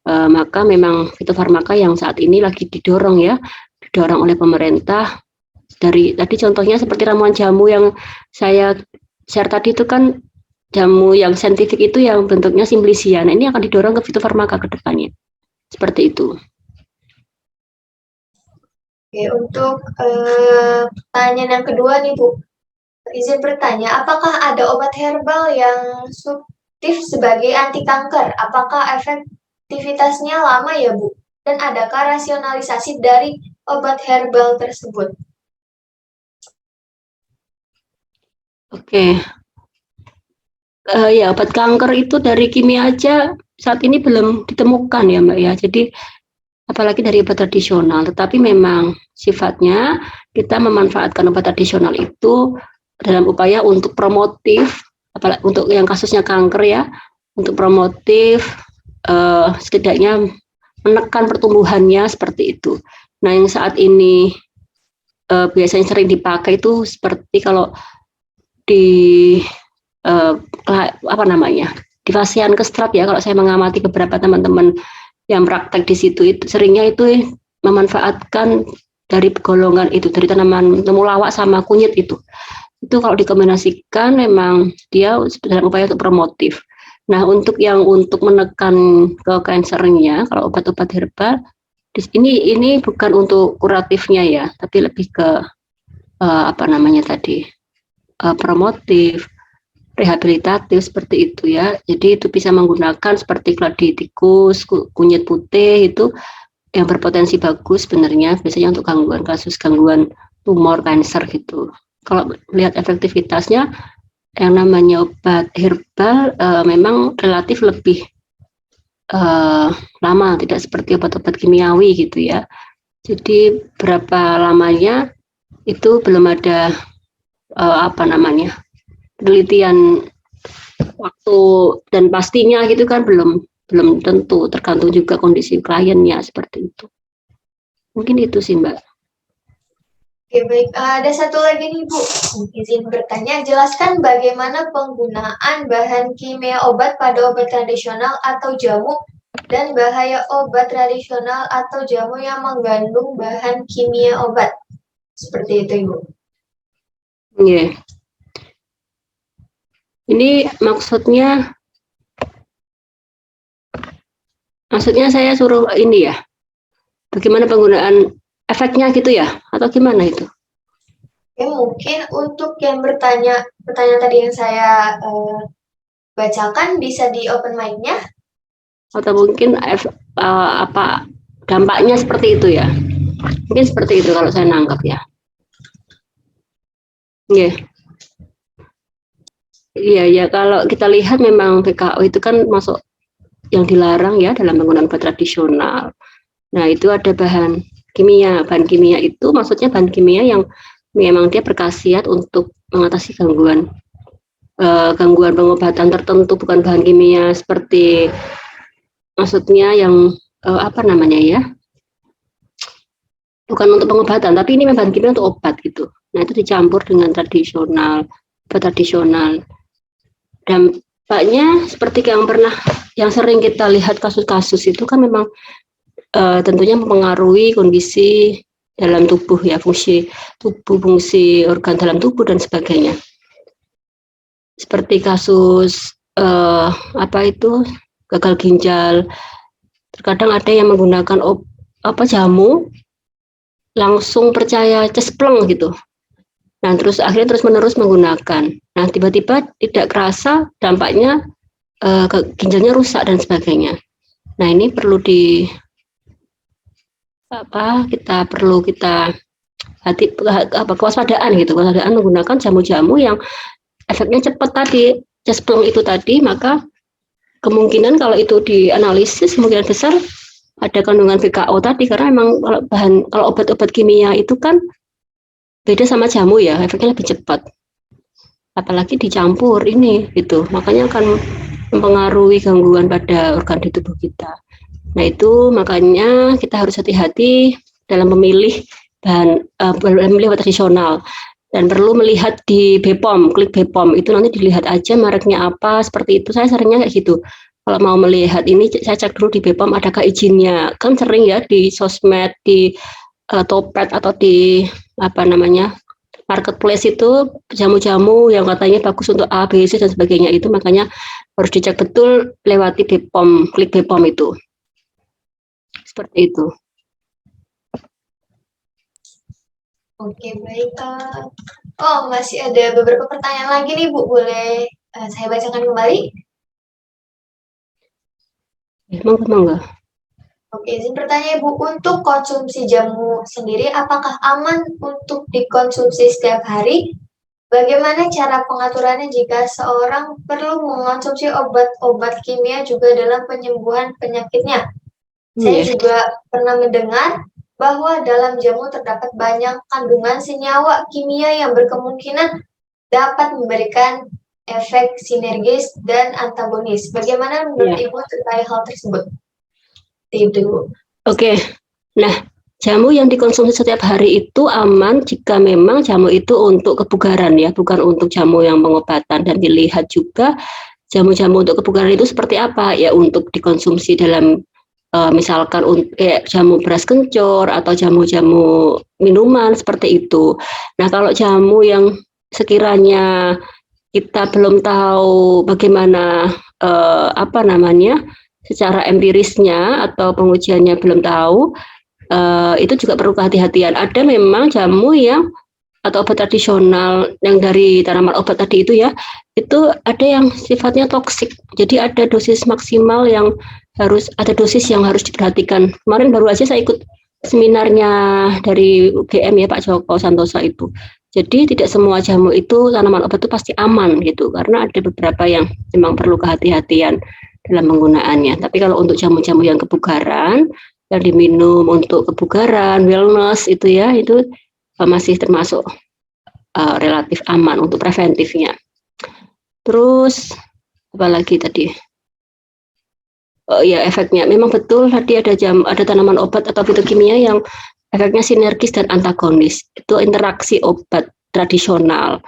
Maka memang fitofarmaka yang saat ini lagi didorong ya, didorong oleh pemerintah. Dari tadi contohnya seperti ramuan jamu yang saya share tadi itu kan jamu yang saintifik itu yang bentuknya simplisia. Nah, ini akan didorong ke fitofarmaka ke depannya. Seperti itu. Oke, untuk pertanyaan yang kedua nih Bu, izin bertanya, apakah ada obat herbal yang subtif sebagai anti kanker? Apakah efektivitasnya lama ya Bu? Dan adakah rasionalisasi dari obat herbal tersebut? Oke. Ya, obat kanker itu dari kimia aja saat ini belum ditemukan ya Mbak ya. Jadi apalagi dari obat tradisional, tetapi memang sifatnya kita memanfaatkan obat tradisional itu dalam upaya untuk promotif, apalagi untuk yang kasusnya kanker ya, untuk promotif setidaknya menekan pertumbuhannya seperti itu. Nah, yang saat ini biasanya sering dipakai itu seperti kalau di di pasien kestrat ya, kalau saya mengamati beberapa teman-teman yang praktek di situ itu seringnya itu memanfaatkan dari golongan itu, dari tanaman temulawak sama kunyit itu kalau dikombinasikan memang dia dalam upaya untuk promotif. Nah, untuk menekan ke kansernya, kalau obat-obat herbal ini bukan untuk kuratifnya ya, tapi lebih ke promotif, rehabilitatif seperti itu ya. Jadi itu bisa menggunakan seperti gladi tikus, kunyit putih itu yang berpotensi bagus sebenarnya biasanya untuk kasus gangguan tumor, kanker gitu. Kalau lihat efektivitasnya yang namanya obat herbal memang relatif lebih lama, tidak seperti obat-obat kimiawi gitu ya. Jadi berapa lamanya itu belum ada penelitian waktu dan pastinya gitu kan belum tentu, tergantung juga kondisi kliennya seperti itu. Mungkin itu sih Mbak. Oke, baik. Ada satu lagi nih Bu, izin bertanya, jelaskan bagaimana penggunaan bahan kimia obat pada obat tradisional atau jamu dan bahaya obat tradisional atau jamu yang mengandung bahan kimia obat. Seperti itu Ibu. Yeah. Ini maksudnya saya suruh ini ya, bagaimana penggunaan efeknya gitu ya, atau gimana itu? Ya, mungkin untuk yang pertanyaan tadi yang saya bacakan bisa di open mic-nya. Atau mungkin dampaknya seperti itu ya? Mungkin seperti itu kalau saya nangkap ya. Iya. Iya ya, kalau kita lihat memang BKO itu kan masuk yang dilarang ya dalam penggunaan obat tradisional. Nah, itu ada bahan kimia. Bahan kimia itu maksudnya bahan kimia yang memang dia berkhasiat untuk mengatasi gangguan pengobatan tertentu, bukan bahan kimia seperti maksudnya yang bukan untuk pengobatan, tapi ini bahan kimia untuk obat gitu. Nah itu dicampur dengan obat tradisional. Dampaknya seperti yang sering kita lihat kasus-kasus itu kan memang tentunya mempengaruhi kondisi dalam tubuh ya, fungsi tubuh, fungsi organ dalam tubuh dan sebagainya. Seperti kasus gagal ginjal. Terkadang ada yang menggunakan jamu langsung percaya cespleng gitu. Nah, akhirnya terus-menerus menggunakan. Nah, tiba-tiba tidak kerasa dampaknya ginjalnya rusak dan sebagainya. Nah, ini perlu kewaspadaan gitu. Kewaspadaan menggunakan jamu-jamu yang efeknya cepat tadi, cespleng itu tadi, maka kemungkinan kalau itu dianalisis kemungkinan besar ada kandungan VKO tadi, karena memang kalau obat-obat kimia itu kan beda sama jamu ya, efeknya lebih cepat. Apalagi dicampur ini gitu, makanya akan mempengaruhi gangguan pada organ di tubuh kita. Nah itu makanya kita harus hati-hati dalam memilih obat tradisional. Dan perlu melihat di BPOM, klik BPOM, itu nanti dilihat aja mereknya apa, seperti itu. Saya seringnya kayak gitu. Kalau mau melihat ini, saya cek dulu di BPOM adakah izinnya. Kan sering ya di sosmed, di Topet atau di marketplace itu jamu-jamu yang katanya bagus untuk A, B, C dan sebagainya itu, makanya harus dicek betul lewati BPOM, klik BPOM itu. Seperti itu. Oke, baik. Masih ada beberapa pertanyaan lagi nih, Bu. Boleh saya bacakan kembali? Monggo. Oke, izin bertanya, Bu. Untuk konsumsi jamu sendiri, apakah aman untuk dikonsumsi setiap hari? Bagaimana cara pengaturannya jika seorang perlu mengonsumsi obat-obat kimia juga dalam penyembuhan penyakitnya? Saya juga pernah mendengar bahwa dalam jamu terdapat banyak kandungan senyawa kimia yang berkemungkinan dapat memberikan efek sinergis dan antagonis. Bagaimana menurut Ibu terkait hal tersebut? Itu. Oke. Nah, jamu yang dikonsumsi setiap hari itu aman jika memang jamu itu untuk kebugaran ya, bukan untuk jamu yang pengobatan. Dan dilihat juga jamu-jamu untuk kebugaran itu seperti apa ya, untuk dikonsumsi dalam misalkan jamu beras kencur atau jamu-jamu minuman seperti itu. Nah, kalau jamu yang sekiranya kita belum tahu bagaimana secara empirisnya atau pengujiannya belum tahu, itu juga perlu kehati-hatian. Ada memang jamu yang atau obat tradisional yang dari tanaman obat tadi itu ya, itu ada yang sifatnya toksik. Jadi ada dosis maksimal yang harus diperhatikan. Kemarin baru aja saya ikut seminarnya dari UGM ya, Pak Joko Santoso itu. Jadi tidak semua jamu itu tanaman obat itu pasti aman gitu, karena ada beberapa yang memang perlu kehati-hatian dalam penggunaannya. Tapi kalau untuk jamu-jamu yang kebugaran, yang diminum untuk kebugaran, wellness itu ya, itu masih termasuk relatif aman untuk preventifnya. Terus apa lagi tadi? Efeknya memang betul tadi ada tanaman obat atau fitokimia yang efeknya sinergis dan antagonis. Itu interaksi obat tradisional.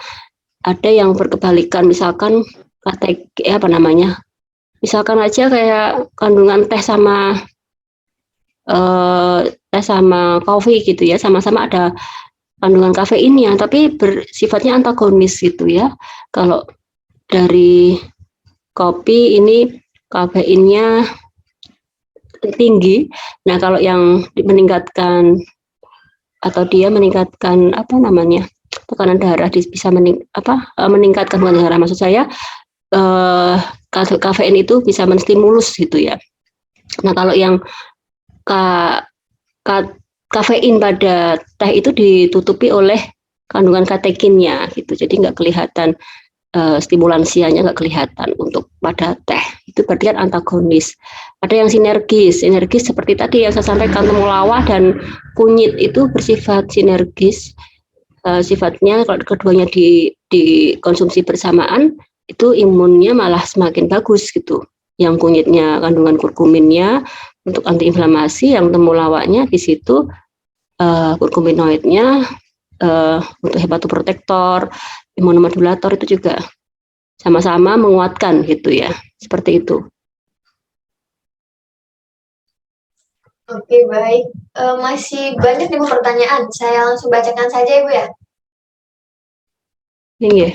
Ada yang berkebalikan, misalkan misalkan aja kayak kandungan teh sama kopi gitu ya, sama-sama ada kandungan kafeinnya, tapi bersifatnya antagonis gitu ya. Kalau dari kopi ini kafeinnya tinggi. Nah, kalau yang meningkatkan tekanan darah, bisa meningkatkan tekanan darah, maksud saya kafein itu bisa menstimulus gitu ya. Nah, kalau yang kafein pada teh itu ditutupi oleh kandungan katekinnya gitu, jadi nggak kelihatan, stimulansianya nggak kelihatan untuk pada teh. Itu berarti kan antagonis. Ada yang sinergis seperti tadi yang saya sampaikan, temulawak dan kunyit itu bersifat sinergis. Sifatnya kalau keduanya dikonsumsi bersamaan, itu imunnya malah semakin bagus gitu. Yang kunyitnya kandungan kurkuminnya untuk antiinflamasi, yang temulawaknya di situ kurkuminoidnya, untuk hepatoprotektor, imunomodulator itu juga sama-sama menguatkan gitu ya, seperti itu. Oke, baik. Masih banyak nih Bu pertanyaan. Saya langsung bacakan saja Ibu ya. Iya.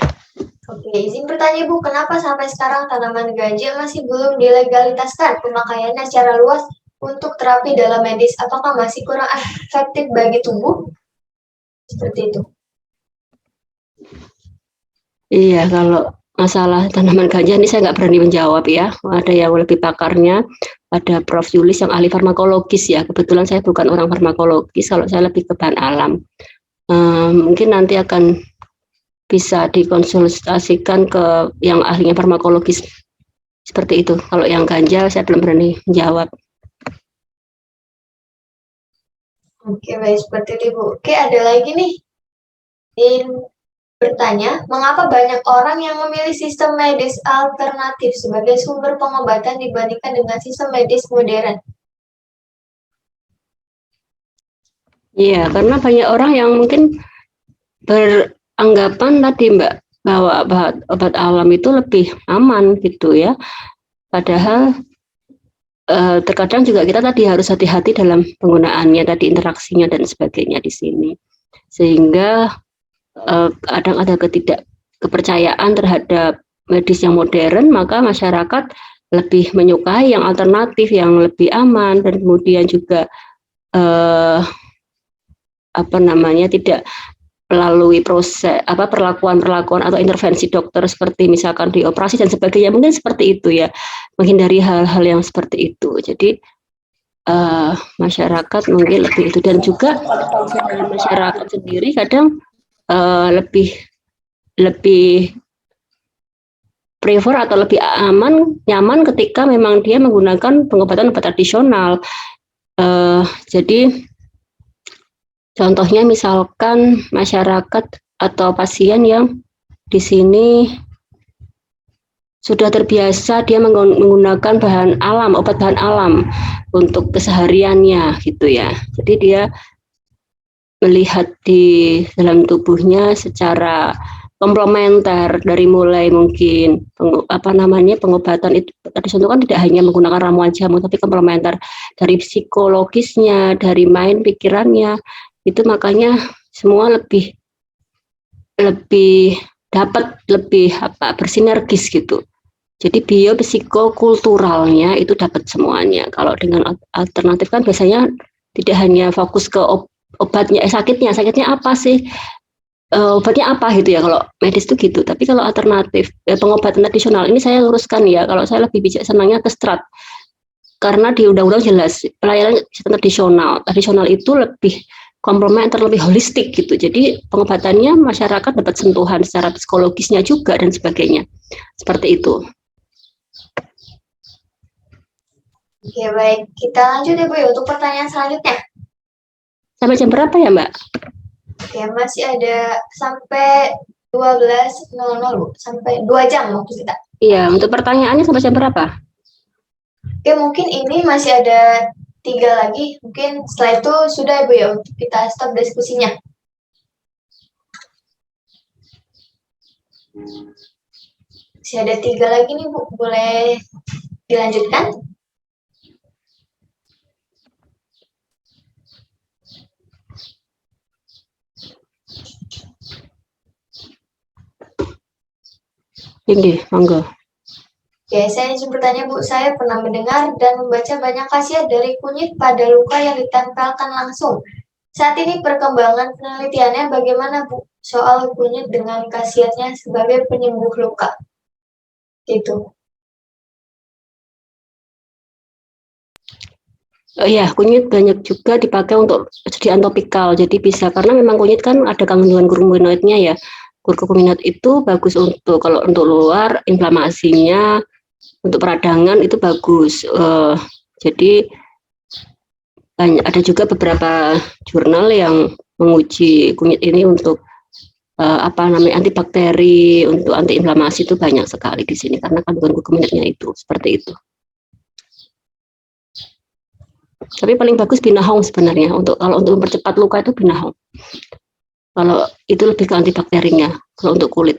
Oke, izin bertanya Ibu, kenapa sampai sekarang tanaman ganjil masih belum dilegalitaskan pemakaiannya secara luas untuk terapi dalam medis? Apakah masih kurang efektif bagi tubuh? Seperti itu. Iya, kalau masalah tanaman ganja ini saya nggak berani menjawab ya. Ada yang lebih pakarnya, ada Prof. Yulis yang ahli farmakologis ya. Kebetulan saya bukan orang farmakologis, kalau saya lebih ke bahan alam. Mungkin nanti akan bisa dikonsultasikan ke yang ahlinya farmakologis. Seperti itu. Kalau yang ganja saya belum berani menjawab. Oke, baik. Seperti itu Bu. Oke, ada lagi nih. Bertanya, mengapa banyak orang yang memilih sistem medis alternatif sebagai sumber pengobatan dibandingkan dengan sistem medis modern? Iya, karena banyak orang yang mungkin beranggapan tadi Mbak, bahwa obat alam itu lebih aman gitu ya. Padahal terkadang juga kita tadi harus hati-hati dalam penggunaannya, tadi interaksinya dan sebagainya di sini. Sehingga kadang ada kepercayaan terhadap medis yang modern, maka masyarakat lebih menyukai yang alternatif, yang lebih aman, dan kemudian juga tidak melalui proses perlakuan atau intervensi dokter seperti misalkan di operasi dan sebagainya, mungkin seperti itu ya, menghindari hal-hal yang seperti itu. Jadi masyarakat mungkin lebih itu, dan juga masyarakat sendiri kadang lebih prefer atau lebih nyaman ketika memang dia menggunakan pengobatan obat tradisional. Jadi contohnya misalkan masyarakat atau pasien yang di sini sudah terbiasa dia menggunakan obat bahan alam untuk kesehariannya gitu ya. Jadi dia melihat di dalam tubuhnya secara komplementer, dari mulai mungkin pengobatan itu tradisional kan tidak hanya menggunakan ramuan jamu, tapi komplementer dari psikologisnya, dari main pikirannya, itu makanya semua lebih bersinergis gitu. Jadi biopsikokulturalnya itu dapat semuanya. Kalau dengan alternatif kan biasanya tidak hanya fokus ke obatnya, sakitnya apa sih, obatnya apa gitu ya, kalau medis itu gitu. Tapi kalau alternatif pengobatan tradisional ini saya luruskan ya, kalau saya lebih senangnya ke strat, karena di undang-undang jelas pelayanan tradisional itu lebih komplementer, lebih holistik gitu. Jadi pengobatannya masyarakat dapat sentuhan secara psikologisnya juga dan sebagainya, seperti itu. Oke, baik, kita lanjut ya Bu ya untuk pertanyaan selanjutnya. Sampai jam berapa ya Mbak? Oke, masih ada sampai 12.00 Bu, sampai 2 jam waktu kita. Iya, untuk pertanyaannya sampai jam berapa? Oke, mungkin ini masih ada 3 lagi, mungkin setelah itu sudah Bu ya untuk kita stop diskusinya. Masih ada 3 lagi nih Bu, boleh dilanjutkan? Tinggi, monggo. Oke, saya izin bertanya Bu, saya pernah mendengar dan membaca banyak khasiat dari kunyit pada luka yang ditempelkan langsung. Saat ini perkembangan penelitiannya bagaimana Bu soal kunyit dengan khasiatnya sebagai penyembuh luka? Gitu. Iya, kunyit banyak juga dipakai untuk jadi topikal. Jadi bisa, karena memang kunyit kan ada kandungan kurkuminoidnya ya. Kurkuminoid itu bagus kalau untuk luar, inflamasinya, untuk peradangan itu bagus. Jadi ada juga beberapa jurnal yang menguji kunyit ini untuk antibakteri, untuk antiinflamasi, itu banyak sekali di sini karena kandungan kurkuminoidnya itu seperti itu. Tapi paling bagus binahong sebenarnya. Kalau untuk mempercepat luka itu binahong. Kalau itu lebih ke antibakterinya. Kalau untuk kulit.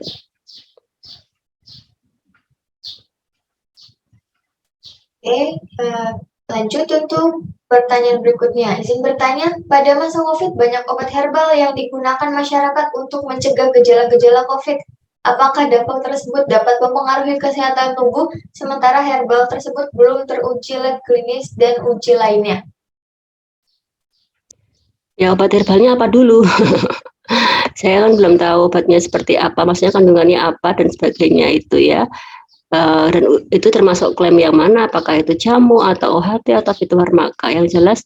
Lanjut untuk pertanyaan berikutnya. Izin bertanya, pada masa COVID banyak obat herbal yang digunakan masyarakat untuk mencegah gejala-gejala COVID. Apakah dampak tersebut dapat mempengaruhi kesehatan tubuh, sementara herbal tersebut belum teruji lab klinis dan uji lainnya? Ya, obat herbalnya apa dulu? Saya kan belum tahu obatnya seperti apa, maksudnya kandungannya apa dan sebagainya itu ya. Dan itu termasuk klaim yang mana, apakah itu jamu atau OHT atau fitofarmaka. Yang jelas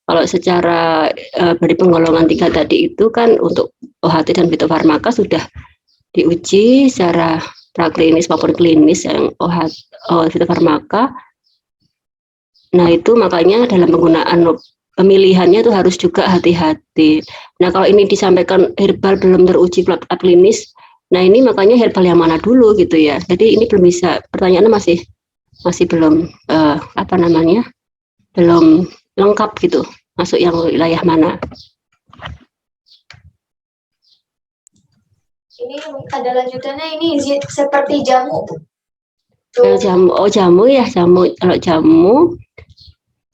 kalau secara dari penggolongan 3 tadi itu kan untuk OHT dan fitofarmaka sudah diuji secara praklinis maupun klinis yang fitofarmaka. Nah itu makanya dalam penggunaan pemilihannya itu harus juga hati-hati. Nah kalau ini disampaikan herbal belum teruji klinis, nah ini makanya herbal yang mana dulu gitu ya. Jadi ini belum bisa, pertanyaannya masih belum belum lengkap gitu, masuk yang wilayah mana. Ini ada lanjutannya, ini seperti jamu. Jamu ya, kalau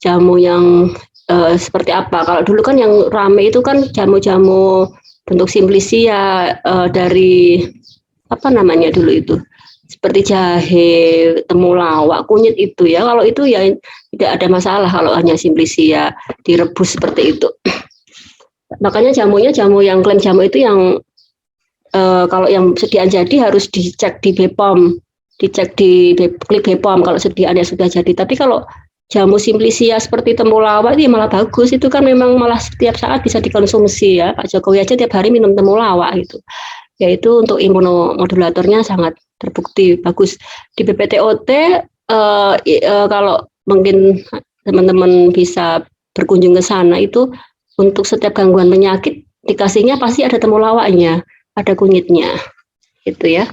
jamu yang seperti apa? Kalau dulu kan yang rame itu kan jamu-jamu bentuk simplisia dari apa namanya dulu itu, seperti jahe, temulawak, kunyit itu ya. Kalau itu ya tidak ada masalah kalau hanya simplisia direbus seperti itu. Makanya jamunya jamu yang klaim jamu itu yang kalau yang sediaan jadi harus dicek di BPOM, dicek di klik BPOM kalau sediaannya sudah jadi. Tapi kalau jamu simplisia seperti temulawak itu malah bagus, itu kan memang malah setiap saat bisa dikonsumsi ya. Pak Jokowi aja tiap hari minum temulawak gitu. Yaitu untuk imunomodulatornya sangat terbukti bagus. Di BPTOT kalau mungkin teman-teman bisa berkunjung ke sana itu untuk setiap gangguan penyakit dikasihnya pasti ada temulawaknya, ada kunyitnya, gitu ya.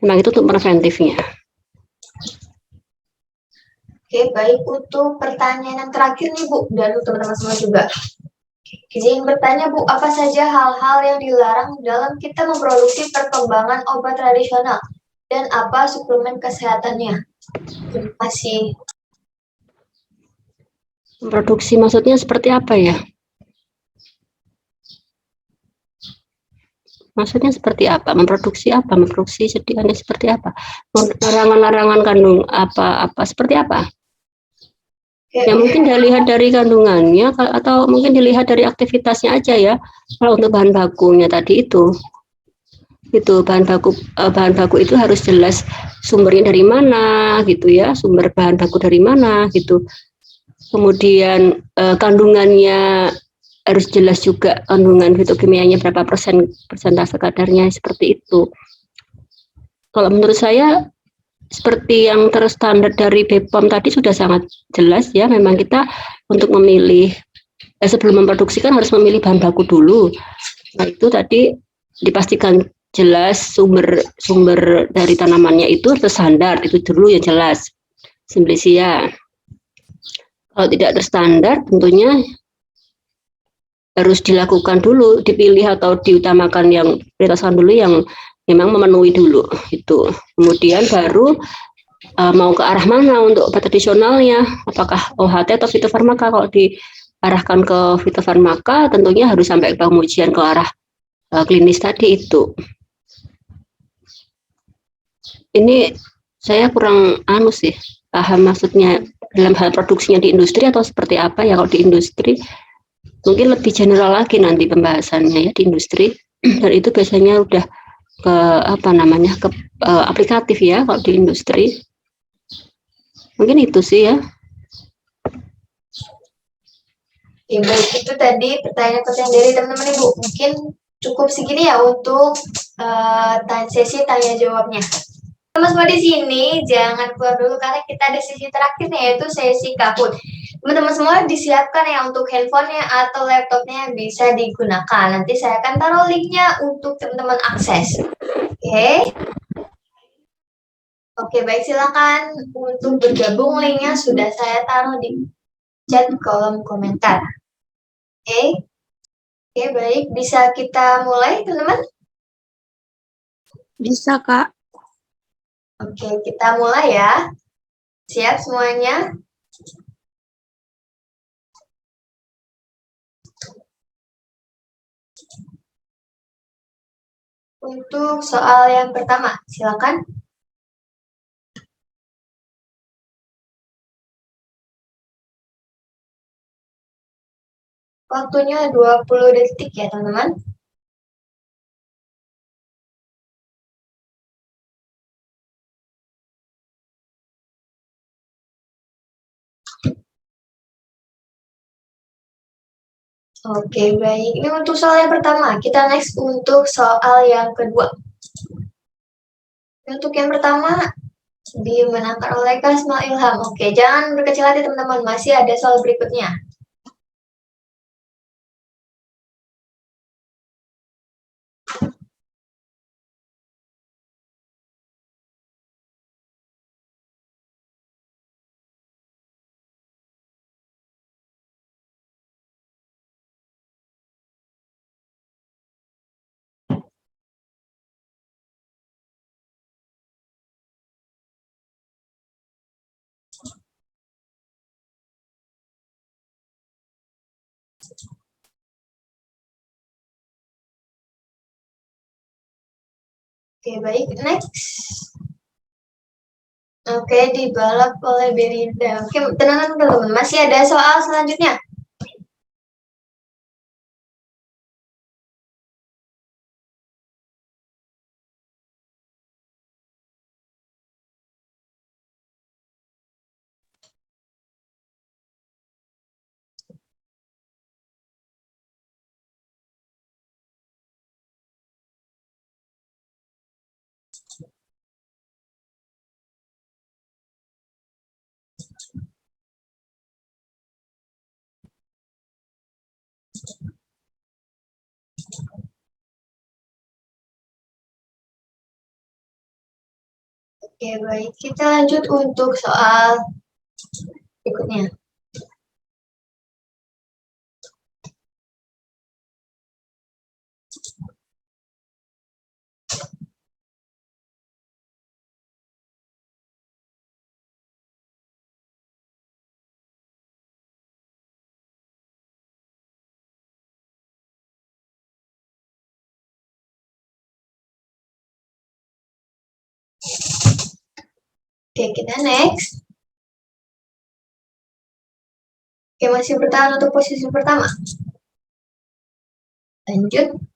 Memang itu untuk preventifnya. Oke, baik. Untuk pertanyaan yang terakhir nih Bu, dan untuk teman-teman semua juga. Izin bertanya Bu, apa saja hal-hal yang dilarang dalam kita memproduksi perkembangan obat tradisional dan apa suplemen kesehatannya? Terima kasih. Produksi maksudnya seperti apa ya? Maksudnya seperti apa? Memproduksi apa? Memproduksi sediaannya seperti apa? Larangan-larangan kandung apa seperti apa? Ya mungkin dilihat dari kandungannya atau mungkin dilihat dari aktivitasnya aja ya. Kalau untuk bahan bakunya tadi itu bahan baku itu harus jelas sumbernya dari mana gitu ya, sumber bahan baku dari mana gitu. Kemudian kandungannya harus jelas juga, kandungan fitokimianya berapa persentase kadarnya seperti itu. Kalau menurut saya seperti yang terstandar dari BPOM tadi sudah sangat jelas ya. Memang kita untuk memilih sebelum memproduksi kan harus memilih bahan baku dulu. Nah itu tadi dipastikan jelas sumber dari tanamannya itu terstandar, itu dulu yang jelas. Simplisia. Kalau tidak terstandar tentunya harus dilakukan dulu, dipilih atau diutamakan yang prioritaskan dulu yang memang memenuhi dulu itu. Kemudian baru mau ke arah mana untuk obat tradisionalnya, apakah OHT atau fitofarmaka. Kalau diarahkan ke fitofarmaka tentunya harus sampai ke pengujian ke arah klinis tadi itu. Ini saya kurang sih paham maksudnya dalam hal produksinya di industri atau seperti apa ya. Kalau di industri mungkin lebih general lagi nanti pembahasannya ya di industri, dan itu biasanya udah ke aplikatif ya kalau di industri. Mungkin itu sih ya. Ya baik, itu tadi pertanyaan-pertanyaan dari teman-teman Ibu. Mungkin cukup segini ya untuk sesi tanya jawabnya. Teman semua di sini jangan keluar dulu karena kita ada sesi terakhir yaitu sesi Kahoot. Teman-teman semua disiapkan ya untuk handphonenya atau laptopnya bisa digunakan. Nanti saya akan taruh linknya untuk teman-teman akses. Oke, baik, silakan untuk bergabung, linknya sudah saya taruh di chat kolom komentar. Oke, baik. Bisa kita mulai, teman-teman? Bisa, Kak. Oke, kita mulai ya. Siap semuanya? Untuk soal yang pertama, silakan. Waktunya 20 detik ya, teman-teman. Oke, baik. Ini untuk soal yang pertama. Kita next untuk soal yang kedua. Untuk yang pertama, dimenangkan oleh Kasma Ilham. Oke, jangan berkecil hati teman-teman. Masih ada soal berikutnya. Oke, baik. Next. Oke, dibalap oleh Belinda. Oke, tenang teman-teman. Masih ada soal selanjutnya. Oke, baik. Kita lanjut untuk soal berikutnya. Oke, kita next. Oke, masih bertahan untuk posisi pertama. Lanjut.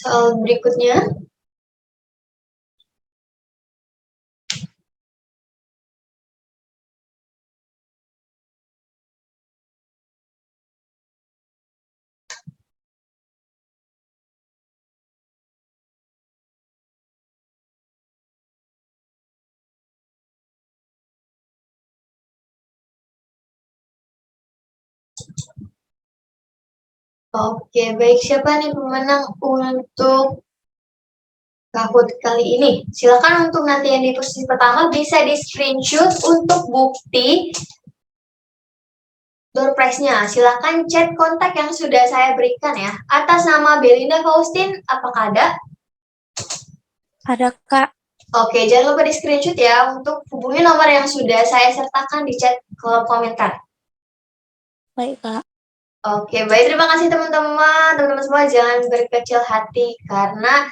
Soal berikutnya. Oke, baik. Siapa nih pemenang untuk Kahoot kali ini? Silakan untuk nanti yang di posisi pertama bisa di screenshot untuk bukti door prize-nya. Silakan chat kontak yang sudah saya berikan ya. Atas nama Belinda Faustin, apakah ada? Ada, Kak. Oke, jangan lupa di screenshot ya untuk hubungi nomor yang sudah saya sertakan di chat kolom komentar. Baik, Kak. Oke, baik. Terima kasih teman-teman. Teman-teman semua jangan berkecil hati karena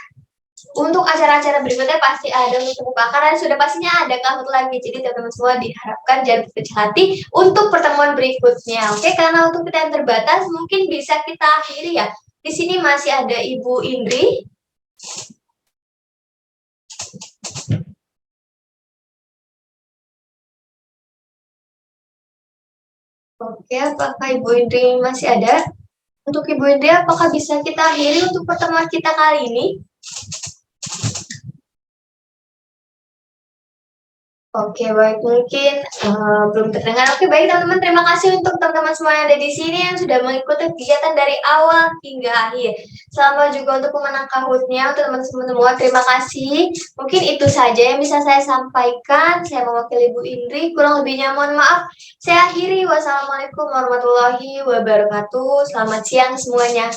untuk acara-acara berikutnya pasti ada untuk tepuk tangan dan sudah pastinya ada Kahoot lagi. Jadi teman-teman semua diharapkan jangan berkecil hati untuk pertemuan berikutnya. Oke, karena untuk kita yang terbatas mungkin bisa kita akhiri ya. Di sini masih ada Ibu Indri. Oke, apakah Ibu Indri masih ada? Untuk Ibu Indri, apakah bisa kita akhiri untuk pertemuan kita kali ini? Oke, baik. Mungkin belum terdengar. Oke, baik teman-teman. Terima kasih untuk teman-teman semua yang ada di sini yang sudah mengikuti kegiatan dari awal hingga akhir. Sama juga untuk pemenang kahutnya, untuk teman-teman semua. Terima kasih. Mungkin itu saja yang bisa saya sampaikan. Saya mewakili Ibu Indri. Kurang lebihnya mohon maaf. Saya akhiri. Wassalamualaikum warahmatullahi wabarakatuh. Selamat siang semuanya.